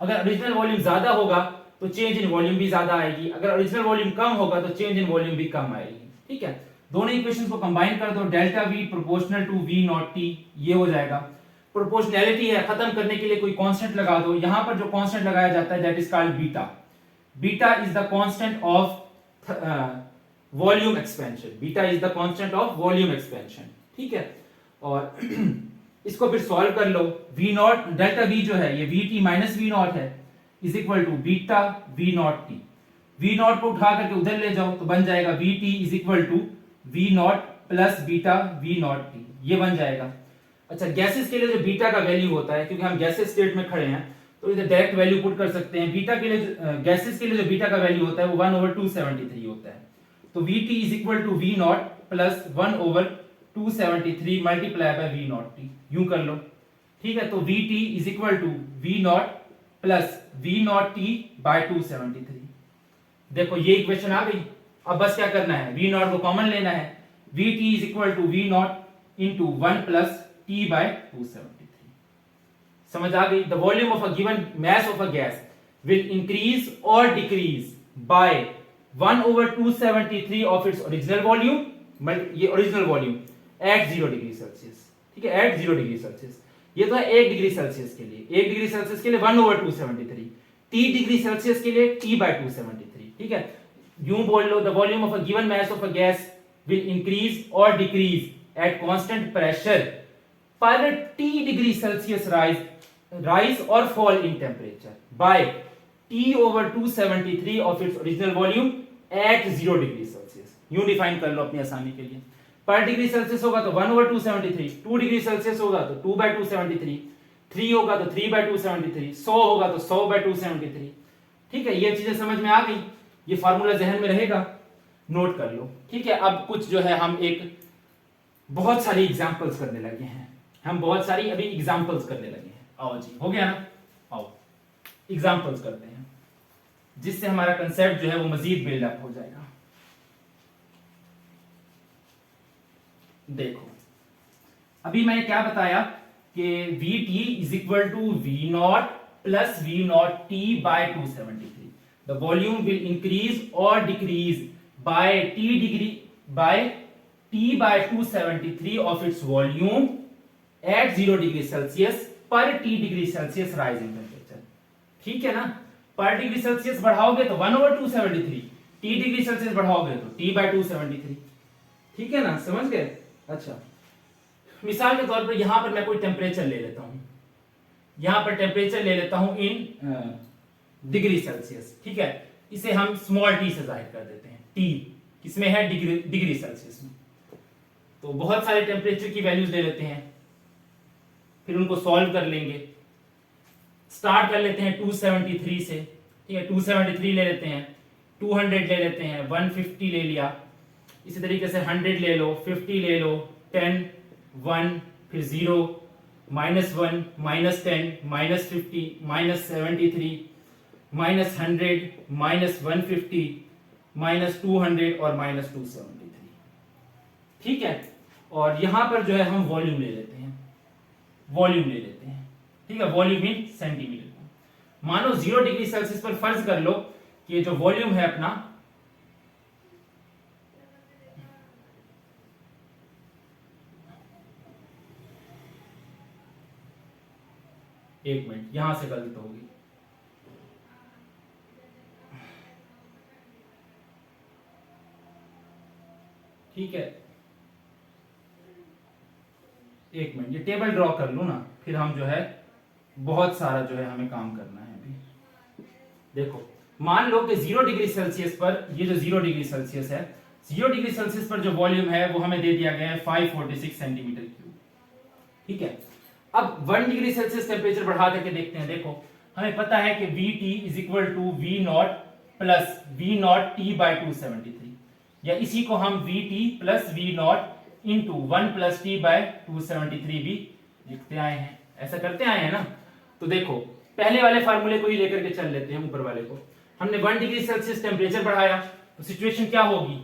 Speaker 1: अगर ओरिजिनल वॉल्यूम ज्यादा होगा तो चेंज इन वॉल्यूम भी ज्यादा आएगी, अगर ओरिजिनल वॉल्यूम कम होगा तो चेंज इन वॉल्यूम भी कम आएगी। ठीक है, दोनों इक्वेशंस को कंबाइन कर दो, delta V proportional to V0T, ये हो जाएगा। प्रोपोर्शनैलिटी है, खत्म करने के लिए कोई कांस्टेंट लगा दो। यहां पर जो कांस्टेंट लगाया जाता है that is called beta. Beta is the constant of volume expansion. Beta is the constant of volume expansion. ठीक है, और इसको फिर सॉल्व कर लो। V0 डेल्टा V जो है ये VT माइनस V0 है, is equal to beta V0T। V0 को उठा करके उधर ले जाओ तो बन जाएगा VT is equal to V0 plus beta V0T, ये बन जाएगा। अच्छा, गैसेस के लिए जो बीटा का वैल्यू होता है, क्योंकि हम गैसेस स्टेट में खड़े हैं तो इधर डायरेक्ट वैल्यू पुट कर सकते हैं। बीटा के लिए, गैसेस के लिए जो बीटा का वैल्यू होता है वो 1/273 होता है। तो VT is equal to V0 plus 1/273 multiply by V0T, यूं कर लो। ठीक है, तो VT is equal to V0 plus V0T by 273। देखो ये इक्वेशन आ गई। अब बस क्या करना है, V0 को कॉमन लेना है। VT is equal to V0 into 1 plus T by 273। समझ आ गई? The volume of a given mass of a gas will increase और decrease by 1/273 of its original volume, ये original volume at 0 degree Celsius. ठीक है, eight 0 degree Celsius. ये तो है 1 डिग्री सेल्सियस के लिए। 1 डिग्री सेल्सियस के लिए 1/273, T डिग्री सेल्सियस के लिए T by 273, ठीक है। यूं बोल लो, the volume of a given mass of a gas will increase और डिक्रीज एट कांस्टेंट प्रेशर पर T degree Celsius rise or fall in temperature by T over 273 of its original volume at 0 degree Celsius. यूं define कर लो अपनी आसानी के लिए। पर degree Celsius होगा तो 1 over 273, 2 डिग्री सेल्सियस होगा तो 2 by 273, 3 होगा तो 3 by 273, 100 होगा तो 100 by 273, ठीक है। ये चीजें समझ में आ गई, ये फार्मूला जहन में रहेगा, नोट कर लो, ठीक है। अब कुछ जो है हम एक बहुत सारी एग्जांपल्स करने लगे हैं, हम बहुत सारी अभी एग्जांपल्स करने लगे हैं। आओ जी, हो गया ना, आओ एग्जांपल्स करते हैं, जिससे हमारा कंसेप्ट जो है वो मजीद बिल्डअप हो जाएगा। देखो, अभी मैंने क्या बताया कि Vt is equal to V naught plus V naught T by 273। The volume will increase और decrease by T by 273 of its volume at 0 degree Celsius पर T degree Celsius rise in temperature, ठीक है ना। पर degree Celsius बढ़ाओगे तो 1 over 273, T degree Celsius बढ़ाओगे तो टी बाय 273, ठीक है ना, समझ गए। अच्छा, मिसाल के तौर पर यहां पर मैं कोई टेम्परेचर ले लेता हूं, यहां पर टेम्परेचर ले लेता हूं इन डिग्री सेल्सियस, ठीक है। इसे हम स्मॉल टी से जाहिर कर देते हैं, टी किसमें है, डिग्री सेल्सियस में। तो बहुत सारे टेम्परेचर की वैल्यूज ले लेते हैं, फिर उनको सॉल्व कर लेंगे। स्टार्ट कर लेते हैं 273 से, ठीक है। 273 ले लेते हैं, 200 ले लेते हैं, 150 ले लिया, इसी तरीके से 100 ले लो, 50 ले लो, 10, 1, फिर 0, -1, -10, -50, -73, -100, -150, -200 और -273, ठीक है। और यहां पर जो है हम वॉल्यूम ले लेते हैं, ठीक है, वॉल्यूम इन सेंटीमीटर। मानो 0 डिग्री सेल्सियस पर फर्ज कर लो कि जो वॉल्यूम है अपना, एक मिनट, यहां से गलत होगी, ठीक है। एक मिनट, ये टेबल ड्रॉ कर लूं ना, फिर हम जो है बहुत सारा जो है हमें काम करना है अभी। देखो, मान लो कि 0 डिग्री सेल्सियस पर, ये जो 0 डिग्री सेल्सियस है, 0 डिग्री सेल्सियस पर जो वॉल्यूम है वो हमें दे दिया गया है 546 सेंटीमीटर क्यूब, ठीक है। अब 1 डिग्री सेल्सियस टेम्परेचर बढ़ा करके देखते हैं। देखो, हमें पता है कि Vt is equal to V naught plus V naught T by 273, या इसी को हम Vt plus V naught into 1 plus T by 273 भी लिखते आए हैं, ऐसा करते आए हैं ना। तो देखो, पहले वाले फार्मूले को ही लेकर के चल लेते हैं, ऊपर वाले को। हमने 1 डिग्री सेल्सियस टेम्परेचर बढ़ाया तो सिचुएशन क्या होगी,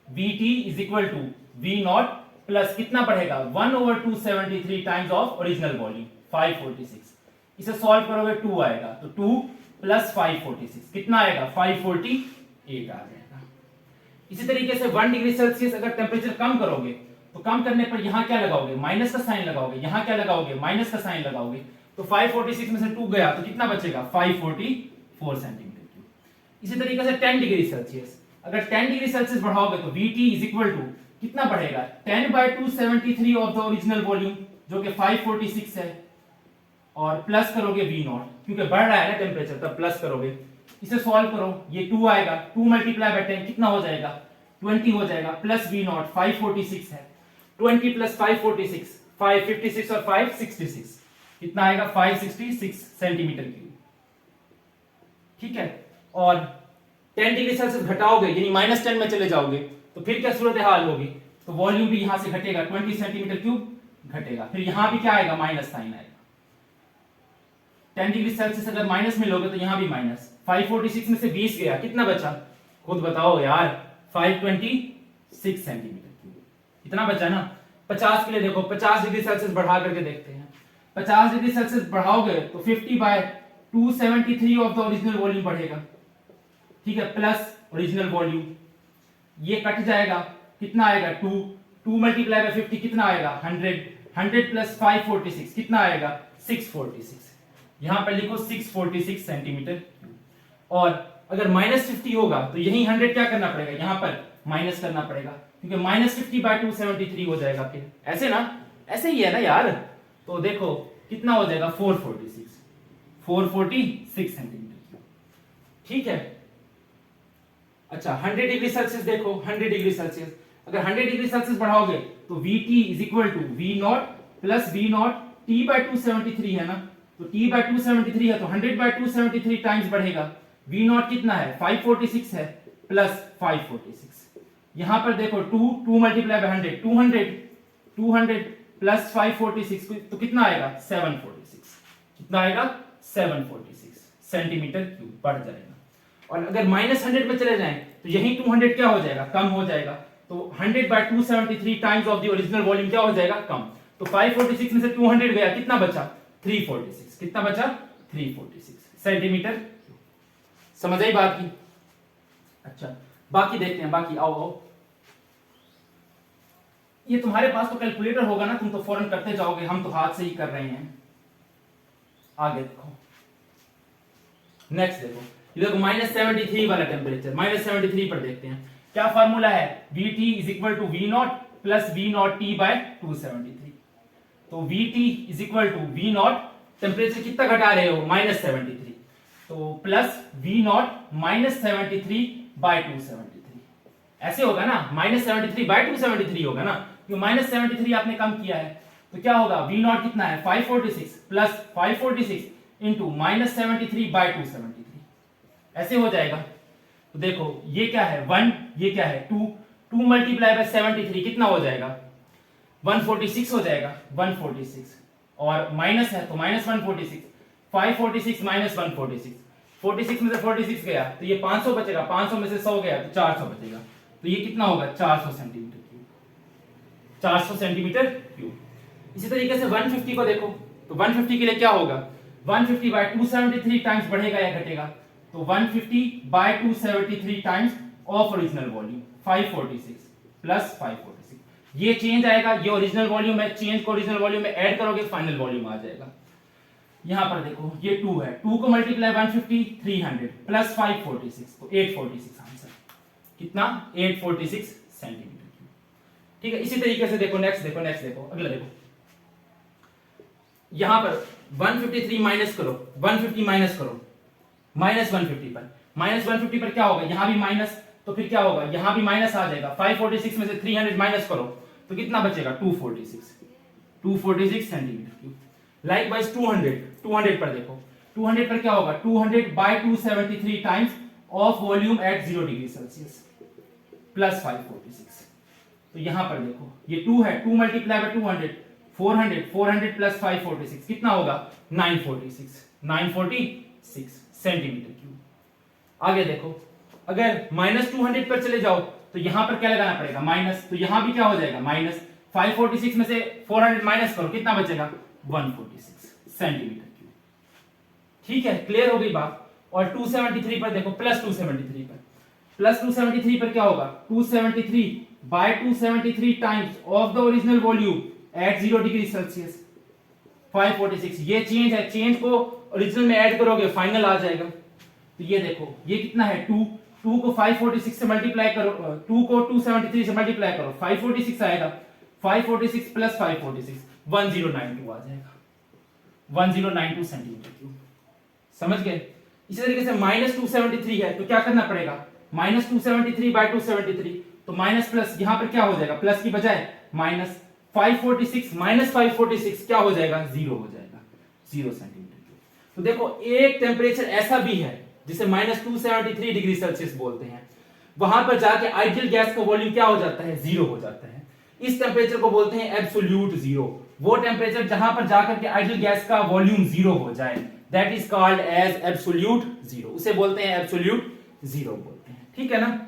Speaker 1: Vt is equal to V naught plus कितना बढ़ेगा, 1 over 273 times of original volume 546। इसे सॉल्व करोगे 2 आएगा, तो 2 प्लस 546 कितना आएगा, 548 आ जाएगा। इसी तरीके से 1 डिग्री सेल्सियस अगर टेम्परेचर कम करोगे तो कम करने पर यहां क्या लगाओगे, माइनस का साइन लगाओगे, यहां क्या लगाओगे, माइनस का साइन लगाओगे, तो 546 में से 2 गया तो कितना बचेगा, 544 सेंटीमीटर क्यूब। इसी तरीके से 10 डिग्री सेल्सियस, अगर 10 डिग्री सेल्सियस बढ़ाओगे तो Vt इज इक्वल टू कितना बढ़ेगा, 10 by 273 of the original volume जो कि 546 है, और प्लस करोगे वी नॉट, क्योंकि बढ़ रहा है ना टेम्परेचर, तब प्लस करोगे। इसे सॉल्व करो, ये 2 आएगा, 2 मल्टीप्लाई बाय 10 कितना हो जाएगा, 20 हो जाएगा, प्लस वी नॉट 546 है, 20 प्लस 546, 556 और 566 कितना आएगा, 566 सेंटीमीटर क्यूब, ठीक है। और 10 डिग्री सेल्सियस घटाओगे, यानी -10 में चले जाओगे तो फिर क्या सूरत हाल होगी, तो वॉल्यूम भी यहां से घटेगा, 20 सेंटीमीटर क्यूब घटेगा, फिर यहां भी क्या आएगा, माइनस साइन आएगा। 10 डिग्री सेल्सियस अगर माइनस में लोगे तो यहां भी माइनस, 546 में से 20 गया, कितना बचा, खुद बताओ यार, 526 सेंटीमीटर क्यूब, इतना बचा ना। 50 के लिए देखो, 50 डिग्री सेल्सियस बढ़ा करके देखते हैं। 50 डिग्री सेल्सियस बढ़ाओगे तो 50 by 273 of the original volume बढ़ेगा, ठीक है, प्लस ओरिजिनल वॉल्यूम, ये कट जाएगा, कितना आएगा, 2 मल्टीप्लाई बाय 50 कितना आएगा, 100 प्लस 546 कितना आएगा, 646। यहां पर लिखो 646 सेंटीमीटर। और अगर -50 होगा तो यही 100 क्या करना पड़ेगा, यहां पर माइनस करना पड़ेगा, क्योंकि -50/273 हो जाएगा। फिर ऐसे ना, ऐसे ही है ना यार। तो देखो कितना हो जाएगा, 446 सेंटीमीटर। ठीक है। अच्छा 100 डिग्री सेल्सियस देखो, 100 डिग्री सेल्सियस, अगर 100 डिग्री सेल्सियस बढ़ाओगे तो VT is equal to V0 plus V0 T/273 है ना, तो T/273 है तो 100/273 टाइम्स बढ़ेगा। V0 कितना है, 546 है, प्लस 546, यहां पर देखो 2 मल्टीप्लाई बाय 100, 200 प्लस 546 तो कितना आएगा, 746। कितना आएगा, 746 सेंटीमीटर क्यूब बढ़ जाएगा। और अगर -100 पे चले जाएं तो यही 200 क्या हो जाएगा, कम हो जाएगा। तो 100/273 times of the original volume क्या हो जाएगा, कम। तो 546 में से 200 गया, कितना बचा, 346। कितना बचा, 346 सेंटीमीटर क्यूब। समझ आई बात की। अच्छा बाकी देखते हैं, बाकी आओ आओ। ये तुम्हारे पास तो कैलकुलेटर होगा ना, तुम तो फौरन करते जाओगे, हम तो हाथ से ही कर रहे हैं। आगे देखो, नेक्स्ट देखो, ये देखो -73 वाला टेम्परेचर, -73 पर देखते हैं क्या फार्मूला है, VT is equal to V0 plus V0 T/273। तो VT is equal to V0, temperature कितना घटा रहे हो, -73, तो प्लस V0 -73/273। ऐसे होगा ना, -73/273 होगा ना, क्योंकि -73 आपने कम किया है। तो क्या होगा, V0 कितना है, 546 प्लस 546 इंटू -73/273, ऐसे हो जाएगा। तो देखो ये क्या है 1, ये क्या है 2 मल्टीप्लाई बाय 73 कितना हो जाएगा, 146 हो जाएगा, 146, और माइनस है तो -146, 546 माइनस 146, 46 में से 46 गया तो ये 500 बचेगा, 500 में से 100 गया तो 400 बचेगा। तो ये कितना होगा, 400 सेंटीमीटर क्यूब, 400 सेंटीमीटर क्यूब। इसी तरीके से 150 को देखो, तो 150 के लिए क्या होगा, 150/273 टाइम्स बढ़ेगा या घटेगा, तो 150/273 times of original volume 546 plus 546, ये चेंज आएगा, ये ओरिजिनल वॉल्यूम है, चेंज को ओरिजिनल वॉल्यूम में ऐड करोगे फाइनल वॉल्यूम आ जाएगा। यहां पर देखो ये 2 है, 2 को मल्टीप्लाई 150 300 प्लस 546 तो 846 आंसर, कितना 846 सेंटीमीटर क्यूब। ठीक है। इसी तरीके से देखो नेक्स्ट देखो, नेक्स्ट देखो, अगला देखो, यहां पर 153 माइनस करो, 150 माइनस करो, -150 पर, -150 पर क्या होगा, यहां भी माइनस, तो फिर क्या होगा, यहां भी माइनस आ जाएगा, 546 में से 300 माइनस करो तो कितना बचेगा, 246 सेंटीमीटर क्यूब। लाइकवाइज 200 पर देखो, 200 पर क्या होगा, 200/273 times of volume at 0 degree Celsius plus 546। तो यहां पर देखो ये 2 है, 2 मल्टीप्लाई बाय 200, 400 प्लस 546 कितना होगा, 946 सेंटीमीटर क्यूब। आगे देखो, अगर -200 पर चले जाओ तो यहां पर क्या लगाना पड़ेगा, माइनस, तो यहां भी क्या हो जाएगा, माइनस, 546 में से 400 माइनस करो कितना बचेगा, 146 सेंटीमीटर क्यूब। ठीक है, क्लियर हो गई बात। और 273 पर देखो, +273 पर, +273 पर क्या होगा, 273/273 times of the original volume at 0 degree Celsius 546, ये चेंज है, चेंज को ओरिजिनल में ऐड करोगे फाइनल आ जाएगा। तो ये देखो ये कितना है, 2 को 546 से मल्टीप्लाई करो, 2 को 273 से मल्टीप्लाई करो, 546 आएगा, 546 प्लस 546 1092 आ जाएगा, 1092 सेंटीमीटर क्यूब। समझ गए। इसी तरीके से -273 है तो क्या करना पड़ेगा, -273/273, तो माइनस प्लस यहां पर क्या हो जाएगा, प्लस की बजाय माइनस, 546 माइनस 546 क्या हो जाएगा, 0 हो जाएगा, 0 सेंटीमीटर क्यूब। तो देखो एक टेम्परेचर ऐसा भी है जिसे -273 डिग्री सेल्सियस बोलते हैं, वहां पर जाके आइडियल गैस का वॉल्यूम क्या हो जाता है, 0 हो जाता है। इस टेम्परेचर को बोलते हैं एब्सोल्यूट जीरो, वो टेम्परेचर जहां पर जाकर के आइडियल गैस का वॉल्यूम 0 हो जाए, that is called as absolute zero, उसे बोलते हैं एब्सोल्यूट जीरो बोलते हैं। ठीक है ना।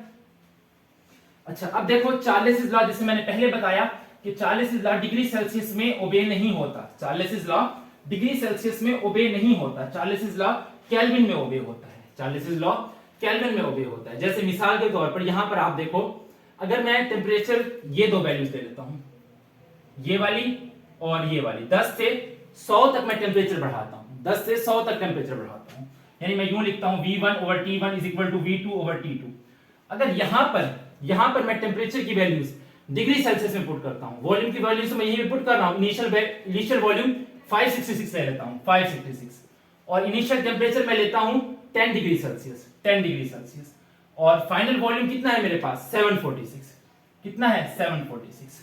Speaker 1: अच्छा अब देखो चार्लेस लॉ, जैसे मैंने पहले बताया कि चार्लेस लॉ डिग्री सेल्सियस में ओबे नहीं होता, चार्लेस लॉ डिग्री सेल्सियस में ओबे नहीं होता, चार्लेस लॉ केल्विन में ओबे होता है, चार्लेस लॉ केल्विन में ओबे होता है। जैसे मिसाल के तौर पर यहां पर आप देखो, अगर मैं टेम्परेचर ये दो वैल्यूज ले लेता हूं, ये वाली और ये वाली, 10 से 100 तक मैं टेम्परेचर बढ़ाता हूं, 10 से 100 तक टेम्परेचर बढ़ाता हूं, यानी मैं यूं लिखता हूं V1/T1 is equal to V2/T2। अगर यहां पर मैं टेम्परेचर की वैल्यूज डिग्री सेल्सियस में पुट करता हूं, वॉल्यूम की वैल्यूज मैं यही पुट कर रहा हूं, इनिशियल वॉल्यूम 566 ले लेता हूं, 566, और इनिशियल टेम्परेचर मैं लेता हूं 10 डिग्री सेल्सियस, 10 डिग्री सेल्सियस, और फाइनल वॉल्यूम कितना है मेरे पास 746, कितना है 746,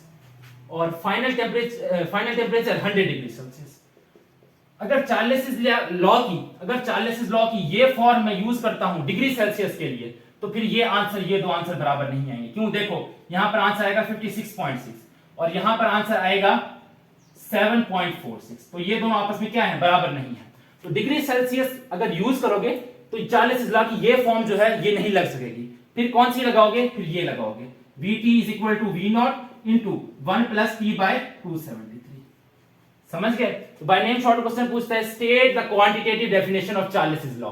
Speaker 1: और फाइनल टेम्परेचर 100 डिग्री सेल्सियस। अगर चार्लेसिस लॉ की ये फॉर्म मैं यूज करता हूं डिग्री सेल्सियस के लिए, तो फिर ये दो आंसर बराबर नहीं आएंगे। क्यों? देखो यहां पर आंसर आएगा 56.6 और यहां पर आंसर आएगा 7.46, तो ये दोनों आपस में क्या है, बराबर नहीं है। तो डिग्री सेल्सियस अगर यूज करोगे तो चार्लेसिस लॉ की ये फॉर्म जो है ये नहीं लग सकेगी। फिर कौन सी लगाओगे? फिर ये लगाओगे, Vt is equal to V0 into 1 plus T by 273। समझ गए? तो बाय नेम शॉर्ट क्वेश्चन पूछता है state the quantitative definition of Charles's law.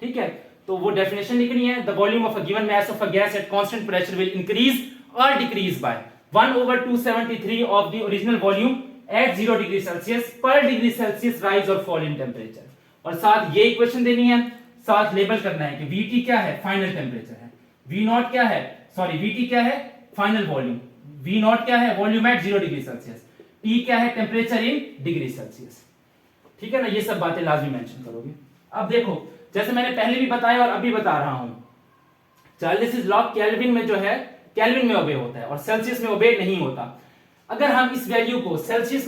Speaker 1: ठीक है, तो वो डेफिनेशन लिखनी है, the volume of a given mass of a gas at constant pressure will increase और decrease by 1/273 of the original volume at 0 degree Celsius पर degree Celsius rise और fall in temperature. और साथ ये इक्वेशन देनी है, साथ लेबल करना है कि Vt क्या है, फाइनल टेम्परेचर है, V0 क्या है, सॉरी Vt क्या है, फाइनल वॉल्यूम, V0 क्या है, volume at 0 degree Celsius, T क्या है, टेम्परेचर इन डिग्री सेल्सियस। ठीक है ना, ये सब बातें लाजमी मेंशन करोगे। अब देखो, जैसे मैंने पहले भी बताया और अभी बता रहा हूं, चार्लेसिस लॉ केल्विन में जो है, केल्विन में ओबे होता है और सेल्सियस में ओबे नहीं होता। अगर हम इस वैल्यू को सेल्सियस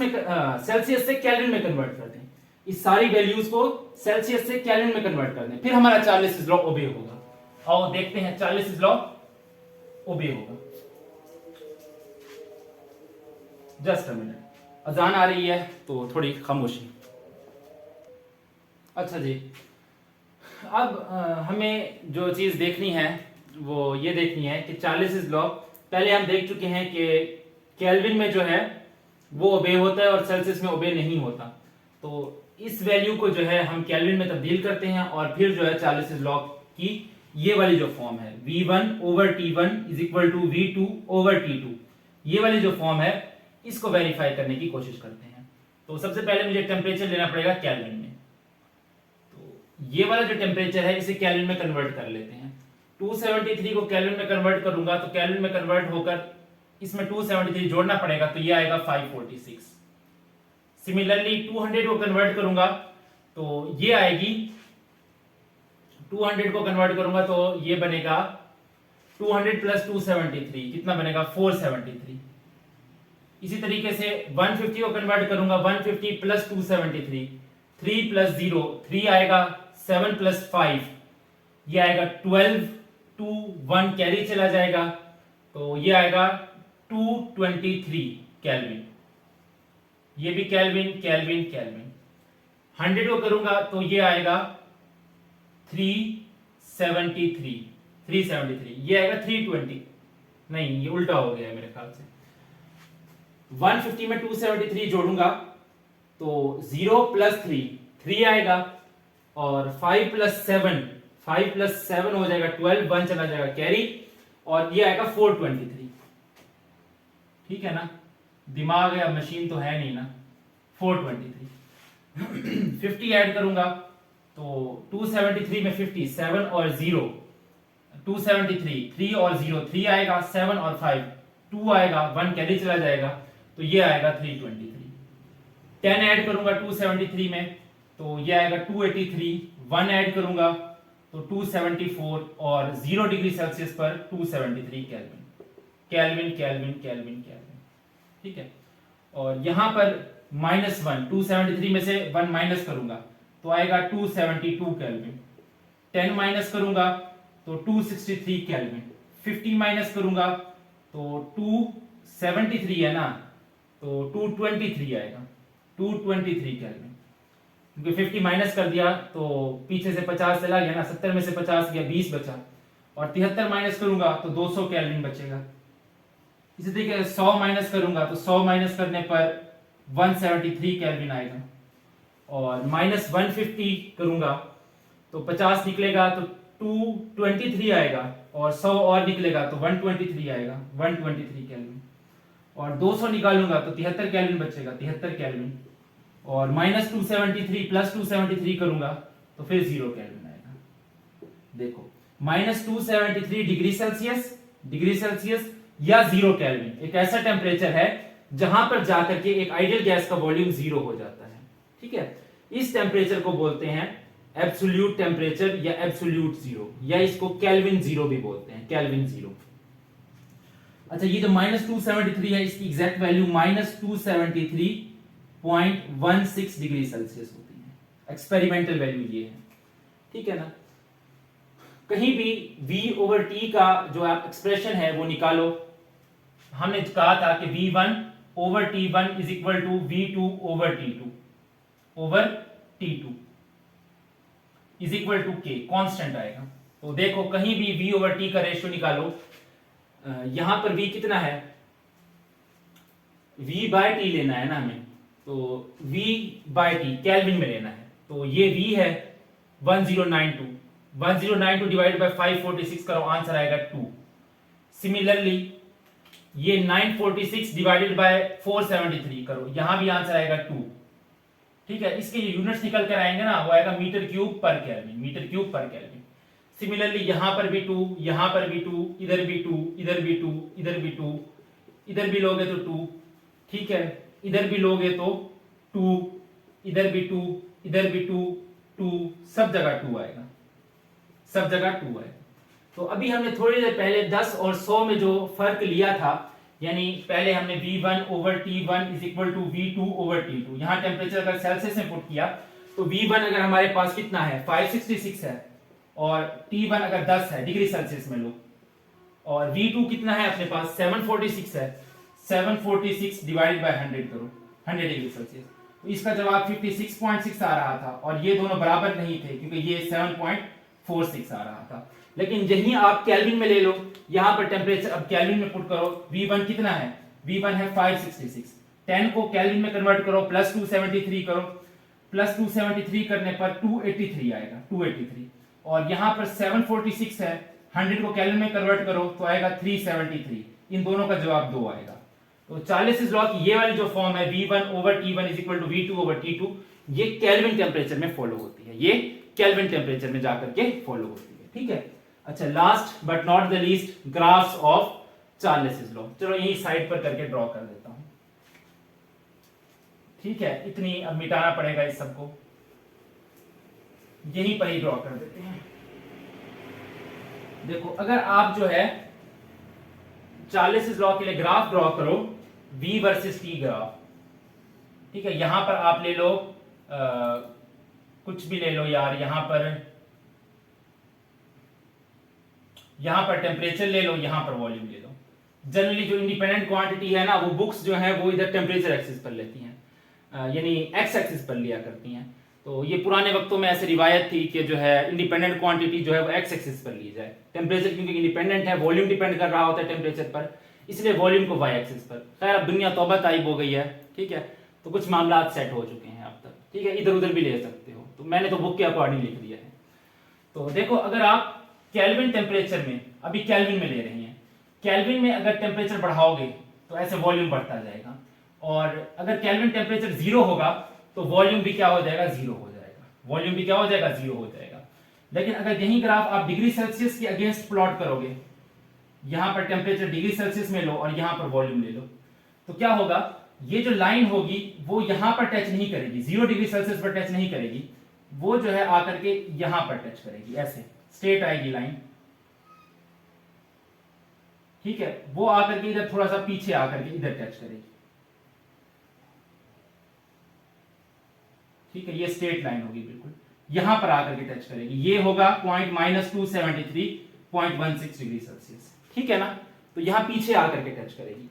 Speaker 1: से केल्विन में कन्वर्ट कर दें, इस सारी वैल्यूज को सेल्सियस से केल्विन में कन्वर्ट कर दें, फिर हमारा चार्लेसिस लॉ ओबे होगा। आओ देखते हैं चार्लेसिस लॉ ओबे होगा। जस्ट अ मिनट, अजान आ रही है तो थोड़ी खामोशी। अच्छा जी, अब हमें जो चीज देखनी है वो ये देखनी है कि चार्लेसिस लॉ पहले हम देख चुके हैं कि केल्विन में जो है वो ओबे होता है और सेल्सियस में ओबे नहीं होता। तो इस वैल्यू को जो है हम केल्विन में तब्दील करते हैं और फिर जो है चार्लेसिस लॉ की ये वाली जो फॉर्म है V1/T1 is equal to V2/T2, ये वाली जो फॉर्म है इसको वेरीफाई करने की कोशिश करते हैं। तो सबसे पहले मुझे टेम्परेचर लेना पड़ेगा केल्विन में, तो ये वाला जो टेम्परेचर है इसे केल्विन में कन्वर्ट कर लेते हैं। 273 को केल्विन में कन्वर्ट करूंगा तो केल्विन में कन्वर्ट होकर इसमें 273 जोड़ना पड़ेगा, तो ये आएगा 546। सिमिलरली 200 को कन्वर्ट करूंगा तो ये आएगी, 200 को कन्वर्ट करूंगा तो ये बनेगा 200 प्लस 273, कितना बनेगा 473। इसी तरीके से 150 को कन्वर्ट करूंगा, 150 प्लस 273, 3 प्लस 0 3 आएगा, 7 प्लस 5 ये आएगा 12, 2 1 कैरी चला जाएगा तो ये आएगा 223 केल्विन। ये भी केल्विन केल्विन केल्विन। 100 को करूंगा तो ये आएगा 373, 373 ये आएगा 320, नहीं ये उल्टा हो गया है मेरे ख्याल से। 150 में 273 जोड़ूंगा तो 0 प्लस 3 3 आएगा, और 5 प्लस 7 हो जाएगा 12, 1 चला जाएगा कैरी, और ये आएगा 423। ठीक है ना, दिमाग या मशीन तो है नहीं ना। 423 50 ऐड करूंगा तो 273 में 50, 7 और 0 273, 3 और 0 3 आएगा, 7 और 5 2 आएगा, 1 कैरी चला जाएगा तो ये आएगा 323। 10 ऐड करूंगा 273 में तो ये आएगा 283, 1 ऐड करूंगा तो 274, और 0 डिग्री सेल्सियस पर 273 kelvin kelvin kelvin kelvin kelvin. ठीक है, और यहां पर -1, 273 में से 1 माइनस करूंगा तो आएगा 272 केल्विन। 10 माइनस करूंगा तो 263 केल्विन। 50 माइनस करूंगा तो 273 है ना, तो 223 आएगा, 223 केल्विन। क्योंकि 50 माइनस कर दिया तो पीछे से 50 चला गया ना, 70 में से 50 गया, 20 बचा, और 73 माइनस करूंगा तो 200 केल्विन बचेगा। इसी तरीके से 100 माइनस करूंगा तो 100 माइनस करने पर 173 केल्विन आएगा, और -150 करूंगा तो 50 निकलेगा तो 223 आएगा, और 100 और निकलेगा तो 123 आएगा, 123 केल्विन, और 200 निकालूंगा तो 73 केल्विन बचेगा, 73 केल्विन। और -273 प्लस 273 करूंगा तो फिर 0 केल्विन आएगा। देखो -273 डिग्री सेल्सियस या 0 केल्विन एक ऐसा टेम्परेचर है जहां पर जाकर के एक आइडियल गैस का वॉल्यूम 0 हो जाता है। ठीक है, इस टेम्परेचर को बोलते हैं एब्सोल्यूट टेम्परेचर या एब्सोल्यूट जीरो, या इसको केल्विन जीरो भी बोलते हैं, केल्विन जीरो। अच्छा, ये जो -273 है इसकी एग्जैक्ट वैल्यू -273.16 डिग्री सेल्सियस होती है, एक्सपेरिमेंटल वैल्यू ये है। ठीक है ना, कहीं भी V/T का जो आप एक्सप्रेशन है वो निकालो। हमने कहा था कि V1/T1 is equal to V2/T2 is equal to K, constant आएगा। तो देखो कहीं भी V/T का रेशियो निकालो, यहां पर V कितना है, V/T लेना है ना हमें, तो V/T केल्विन में लेना है, तो ये V है 1092 डिवाइड बाय 546 करो, आंसर आएगा 2। सिमिलरली ये 946 डिवाइडेड बाय 473 करो, यहां भी आंसर आएगा 2। ठीक है, इसके यूनिट्स निकल कर आएंगे ना, वो आएगा metre cube per kelvin. Similarly यहां पर भी 2, यहां पर भी 2, इधर भी 2, इधर भी 2, इधर भी 2, इधर भी लोगे तो 2। ठीक है, इधर भी लोगे तो 2, इधर भी 2, इधर भी 2, 2, सब जगह 2 आएगा, सब जगह 2 आएगा। तो अभी हमने थोड़ी देर पहले 10 और 100 में जो फर्क लिया था, यानी पहले हमने V1/T1 is equal to V2/T2, यहां टेम्परेचर अगर सेल्सियस में पुट किया तो V1 अगर हमारे पास कितना है 566 है, और T1 अगर 10 है डिग्री सेल्सियस में लो, और V2 कितना है अपने पास 746 है, 746 डिवाइड बाय 100 करो, 100 डिग्री सेल्सियस, तो इसका जवाब 56.6 आ रहा था, और ये दोनों बराबर नहीं थे क्योंकि ये 7.46 आ रहा था। लेकिन यही आप केल्विन में ले लो, यहां पर टेम्परेचर अब केल्विन में पुट करो, V1 कितना है, V1 है 566, 10 को केल्विन में कन्वर्ट करो, प्लस 273 करो, प्लस 273 करने पर 283 आएगा, 283, और यहां पर 746 है, 100 को केल्विन में कन्वर्ट करो तो आएगा 373, इन दोनों का जवाब 2 आएगा। तो चार्ल्स लॉ की ये वाली जो फॉर्म है V1/T1 is equal to V2/T2, ये केल्विन टेम्परेचर में फॉलो होती है, ये केल्विन टेम्परेचर में जाकर के फॉलो होती है। ठीक है, अच्छा, last but not the least, graphs of Charles law. चलो यही साइड पर करके ड्रॉ कर देता हूं। ठीक है, इतनी अब मिटाना पड़ेगा इस सबको, यहीं पर ही ड्रॉ कर देते हैं। देखो अगर आप जो है चार्ल्स लॉ के लिए ग्राफ ड्रॉ करो, V वर्सेस T ग्राफ। ठीक है, यहां पर आप ले लो कुछ भी ले लो यार, यहां पर टेम्परेचर ले लो, यहां पर वॉल्यूम ले लो। जनरली जो इंडिपेंडेंट क्वांटिटी है ना, वो बुक्स जो है वो इधर टेम्परेचर एक्सिस पर लेती हैं, यानी एक्स एक्सिस पर लिया करती हैं। तो ये पुराने वक्तों में ऐसी रिवायत थी कि जो है इंडिपेंडेंट क्वांटिटी जो है वो एक्स एक्सिस पर ली जाए, टेम्परेचर क्योंकि इंडिपेंडेंट है, वॉल्यूम डिपेंड कर रहा होता है टेम्परेचर पर, इसलिए वॉल्यूम को वाई एक्सिस पर। खैर अब दुनिया तौबा ताइब हो गई है, ठीक है, तो कुछ मामला सेट हो चुके हैं अब तक। ठीक है, इधर उधर भी ले सकते हो, तो मैंने तो बुक के अकॉर्डिंग लिख दिया है। तो देखो अगर आप केल्विन टेम्परेचर में, अभी केल्विन में ले रहे हैं, केल्विन में अगर टेम्परेचर बढ़ाओगे तो ऐसे वॉल्यूम बढ़ता जाएगा, और अगर केल्विन टेम्परेचर 0 होगा तो वॉल्यूम भी क्या हो जाएगा, 0 हो जाएगा, वॉल्यूम भी क्या हो जाएगा, 0 हो जाएगा। लेकिन अगर यही ग्राफ आप डिग्री सेल्सियस के अगेंस्ट प्लॉट करोगे, यहां पर टेम्परेचर डिग्री सेल्सियस में लो और यहां पर वॉल्यूम ले लो, तो क्या होगा, ये जो लाइन होगी वो यहां पर टच नहीं करेगी, 0 डिग्री सेल्सियस पर टच नहीं करेगी, वो जो है आकर के यहां पर टच करेगी, ऐसे स्ट्रेट आएगी लाइन। ठीक है, वो आकर के इधर थोड़ा सा पीछे आकर के इधर टच करेगी। ठीक है, ये स्ट्रेट लाइन होगी बिल्कुल, यहां पर आकर के टच करेगी, ये होगा पॉइंट -273.16 डिग्री सेल्सियस। ठीक है ना, तो यहां पीछे आकर के टच करेगी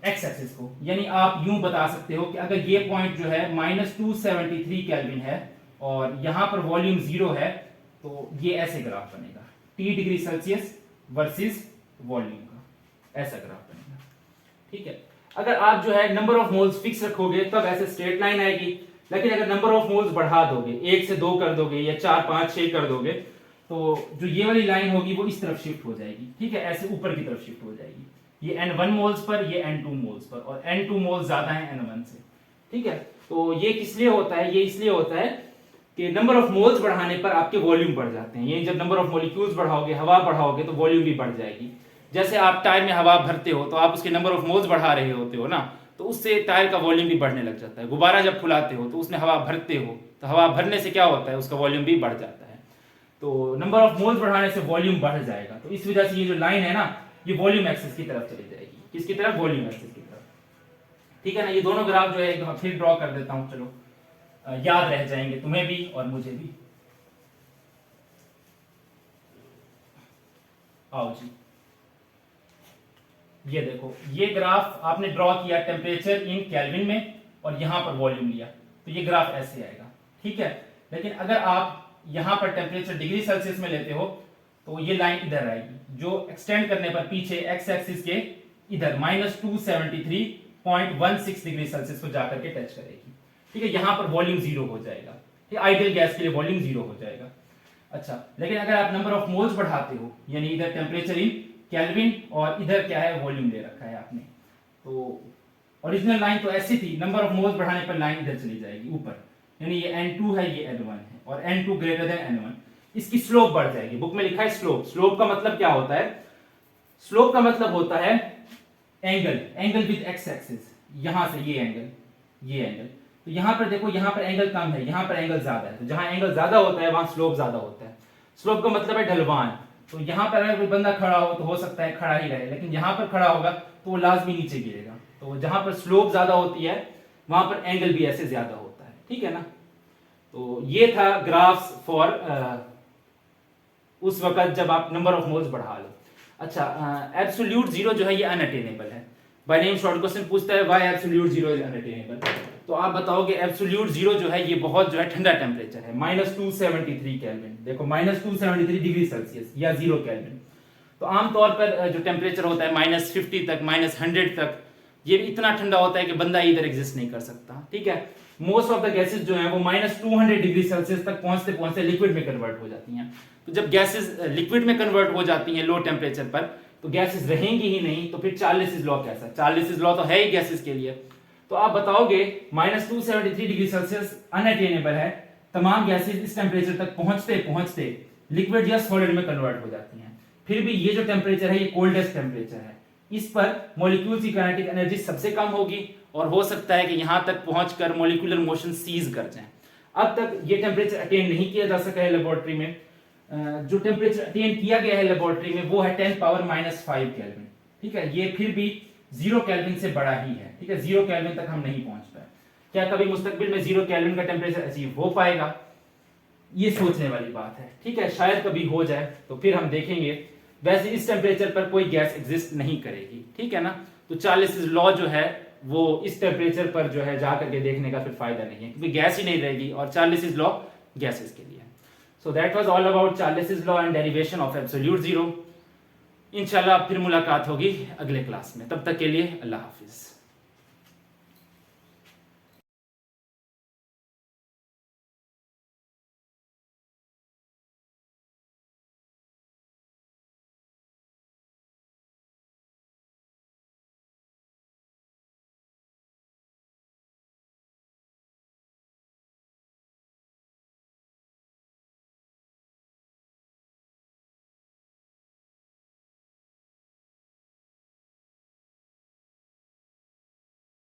Speaker 1: एक्स एक्सिस को, यानी आप यूं बता सकते हो कि अगर ये पॉइंट जो है -273 केल्विन है और यहां पर वॉल्यूम 0 है, तो ये ऐसे ग्राफ बनेगा, T degree Celsius versus volume का, ऐसा ग्राफ बनेगा। ठीक है, अगर आप जो है नंबर ऑफ मोल्स फिक्स रखोगे तब ऐसे स्ट्रेट लाइन आएगी, लेकिन अगर नंबर ऑफ मोल्स बढ़ा दोगे, 1 से 2 कर दोगे या 4 5 6 कर दोगे, तो जो ये वाली लाइन होगी वो इस तरफ शिफ्ट हो जाएगी। ठीक है, ऐसे ऊपर की तरफ शिफ्ट हो जाएगी, ये N1 मोल्स पर, ये N2 मोल्स पर, और N2 मोल्स ज्यादा है N1 से, ठीक है। तो ये किस लिए होता है, ये इसलिए होता है कि नंबर ऑफ मोल्स बढ़ाने पर आपके वॉल्यूम बढ़ जाते हैं। ये जब नंबर ऑफ मॉलिक्यूल्स बढ़ाओगे, हवा बढ़ाओगे, तो वॉल्यूम भी बढ़ जाएगी। जैसे आप टायर में हवा भरते हो तो आप उसके नंबर ऑफ मोल्स बढ़ा रहे होते हो ना, तो उससे टायर का वॉल्यूम भी बढ़ने लग जाता है। गुब्बारा जब फुलाते हो तो उसमें हवा भरते हो, तो हवा भरने से क्या होता है, उसका वॉल्यूम भी बढ़ जाता है। तो नंबर ऑफ मोल्स बढ़ाने से वॉल्यूम बढ़ जाएगा। तो इस वजह से ये जो लाइन है ना, ये वॉल्यूम एक्सिस की तरफ चली जाएगी। किसकी तरफ, वॉल्यूम एक्सिस की तरफ। ठीक है ना। ये दोनों ग्राफ जो है एक फिर ड्रॉ कर देता हूं, चलो याद रह जाएंगे तुम्हें भी और मुझे भी। आओ जी, ये देखो, ये ग्राफ आपने ड्रॉ किया टेम्परेचर इन केल्विन में और यहां पर वॉल्यूम लिया, तो ये ग्राफ ऐसे आएगा। ठीक है। लेकिन अगर आप यहां पर टेम्परेचर डिग्री सेल्सियस में लेते हो तो ये लाइन इधर आएगी, जो एक्सटेंड करने पर पीछे एक्स एक्सिस के इधर -273.16 डिग्री सेल्सियस को जाकर के टच करेगी। ठीक है। यहां पर वॉल्यूम जीरो हो जाएगा। ठीक, आइडियल गैस के लिए वॉल्यूम जीरो हो जाएगा। अच्छा, लेकिन अगर आप नंबर ऑफ मोल्स बढ़ाते हो, यानी इधर टेम्परेचर इन केल्विन और इधर क्या है, वॉल्यूम ले रखा है आपने, तो ओरिजिनल लाइन तो ऐसी थी, नंबर ऑफ मोल्स बढ़ाने पर लाइन इधर चली जाएगी ऊपर, यानी ये N2 है, ये N1 है, और N2 ग्रेटर देन N1। इसकी स्लोप बढ़ जाएगी। बुक में लिखा है स्लोप। स्लोप का मतलब क्या होता है, स्लोप का मतलब होता है एंगल विद एक्स एक्सिस। यहां से ये एंगल, ये एंगल, तो यहां पर देखो, यहां पर एंगल कम है, यहां पर एंगल ज्यादा है। तो जहां एंगल ज्यादा होता है वहां स्लोप ज्यादा होता है। स्लोप का मतलब है ढलवान। तो यहां पर अगर कोई बंदा खड़ा हो तो हो सकता है खड़ा ही रहे, लेकिन यहां पर खड़ा होगा तो वो लाजमी नीचे गिरेगा। तो जहां पर स्लोप ज्यादा होती है वहां पर एंगल भी ऐसे ज्यादा होता है। ठीक है ना। तो ये था ग्राफ्स फॉर उस वक्त जब आप नंबर ऑफ मोल्स बढ़ा लो। अच्छा, एब्सोल्यूट जीरो जो है ये अनअटेनेबल है। बाय नेम शॉर्ट क्वेश्चन पूछता है why absolute zero is unattainable, तो आप बताओगे एब्सोल्यूट जीरो जो है ये बहुत जो है ठंडा टेम्परेचर है, -273 केल्विन। देखो, -273 डिग्री सेल्सियस या 0 केल्विन। तो आमतौर पर जो टेम्परेचर होता है -50 तक, -100 तक, ये इतना ठंडा होता है कि बंदा इधर एग्जिस्ट नहीं कर सकता। ठीक है। मोस्ट ऑफ द गैसेस जो है वो -200 डिग्री सेल्सियस तक पहुंचते पहुंचते लिक्विड में कन्वर्ट हो जाती हैं। तो जब गैसेस लिक्विड में कन्वर्ट हो जाती हैं लो टेम्परेचर पर, तो गैसेस रहेंगी ही नहीं। तो फिर चार्लिस लॉ कैसा, चार्लिस लॉ तो है ही गैसेस के लिए। तो आप बताओगे -273 डिग्री सेल्सियस अनअटेनेबल है, तमाम गैसेस इस टेम्परेचर तक पहुंचते पहुंचते लिक्विड या सॉलिड में कन्वर्ट हो जाती हैं। फिर भी ये जो टेम्परेचर है ये कोल्डेस्ट टेम्परेचर है। इस पर मॉलिक्यूल्स की काइनेटिक एनर्जी सबसे कम होगी और हो सकता है कि यहां तक पहुंचकर मॉलिक्यूलर मोशन सीज कर जाए। अब तक ये टेम्परेचर अटेन नहीं किया जा सका है लेबोरेटरी में। जो टेम्परेचर अटेन किया गया है लेबोरेटरी में वो है 10⁻⁵ केल्विन। ठीक है। ये फिर भी 0 केल्विन से बड़ा ही है। ठीक है। 0 केल्विन तक हम नहीं पहुंच पाए। क्या कभी मुस्तकबिल में 0 केल्विन का टेम्परेचर अचीव हो पाएगा, ये सोचने वाली बात है। ठीक है। शायद कभी हो जाए तो फिर हम देखेंगे। वैसे इस टेम्परेचर पर कोई गैस एग्जिस्ट नहीं करेगी। ठीक है ना। तो चार्लिस लॉ जो है वो इस टेम्परेचर पर जो है जाकर के देखने का फिर फायदा नहीं है, क्योंकि गैस ही नहीं रहेगी और चार्लिस लॉ गैसेस के लिए। So that was all about Charles law and derivation of absolute zero. इंशाल्लाह फिर मुलाकात होगी अगले क्लास में। तब तक के लिए अल्लाह हाफिज।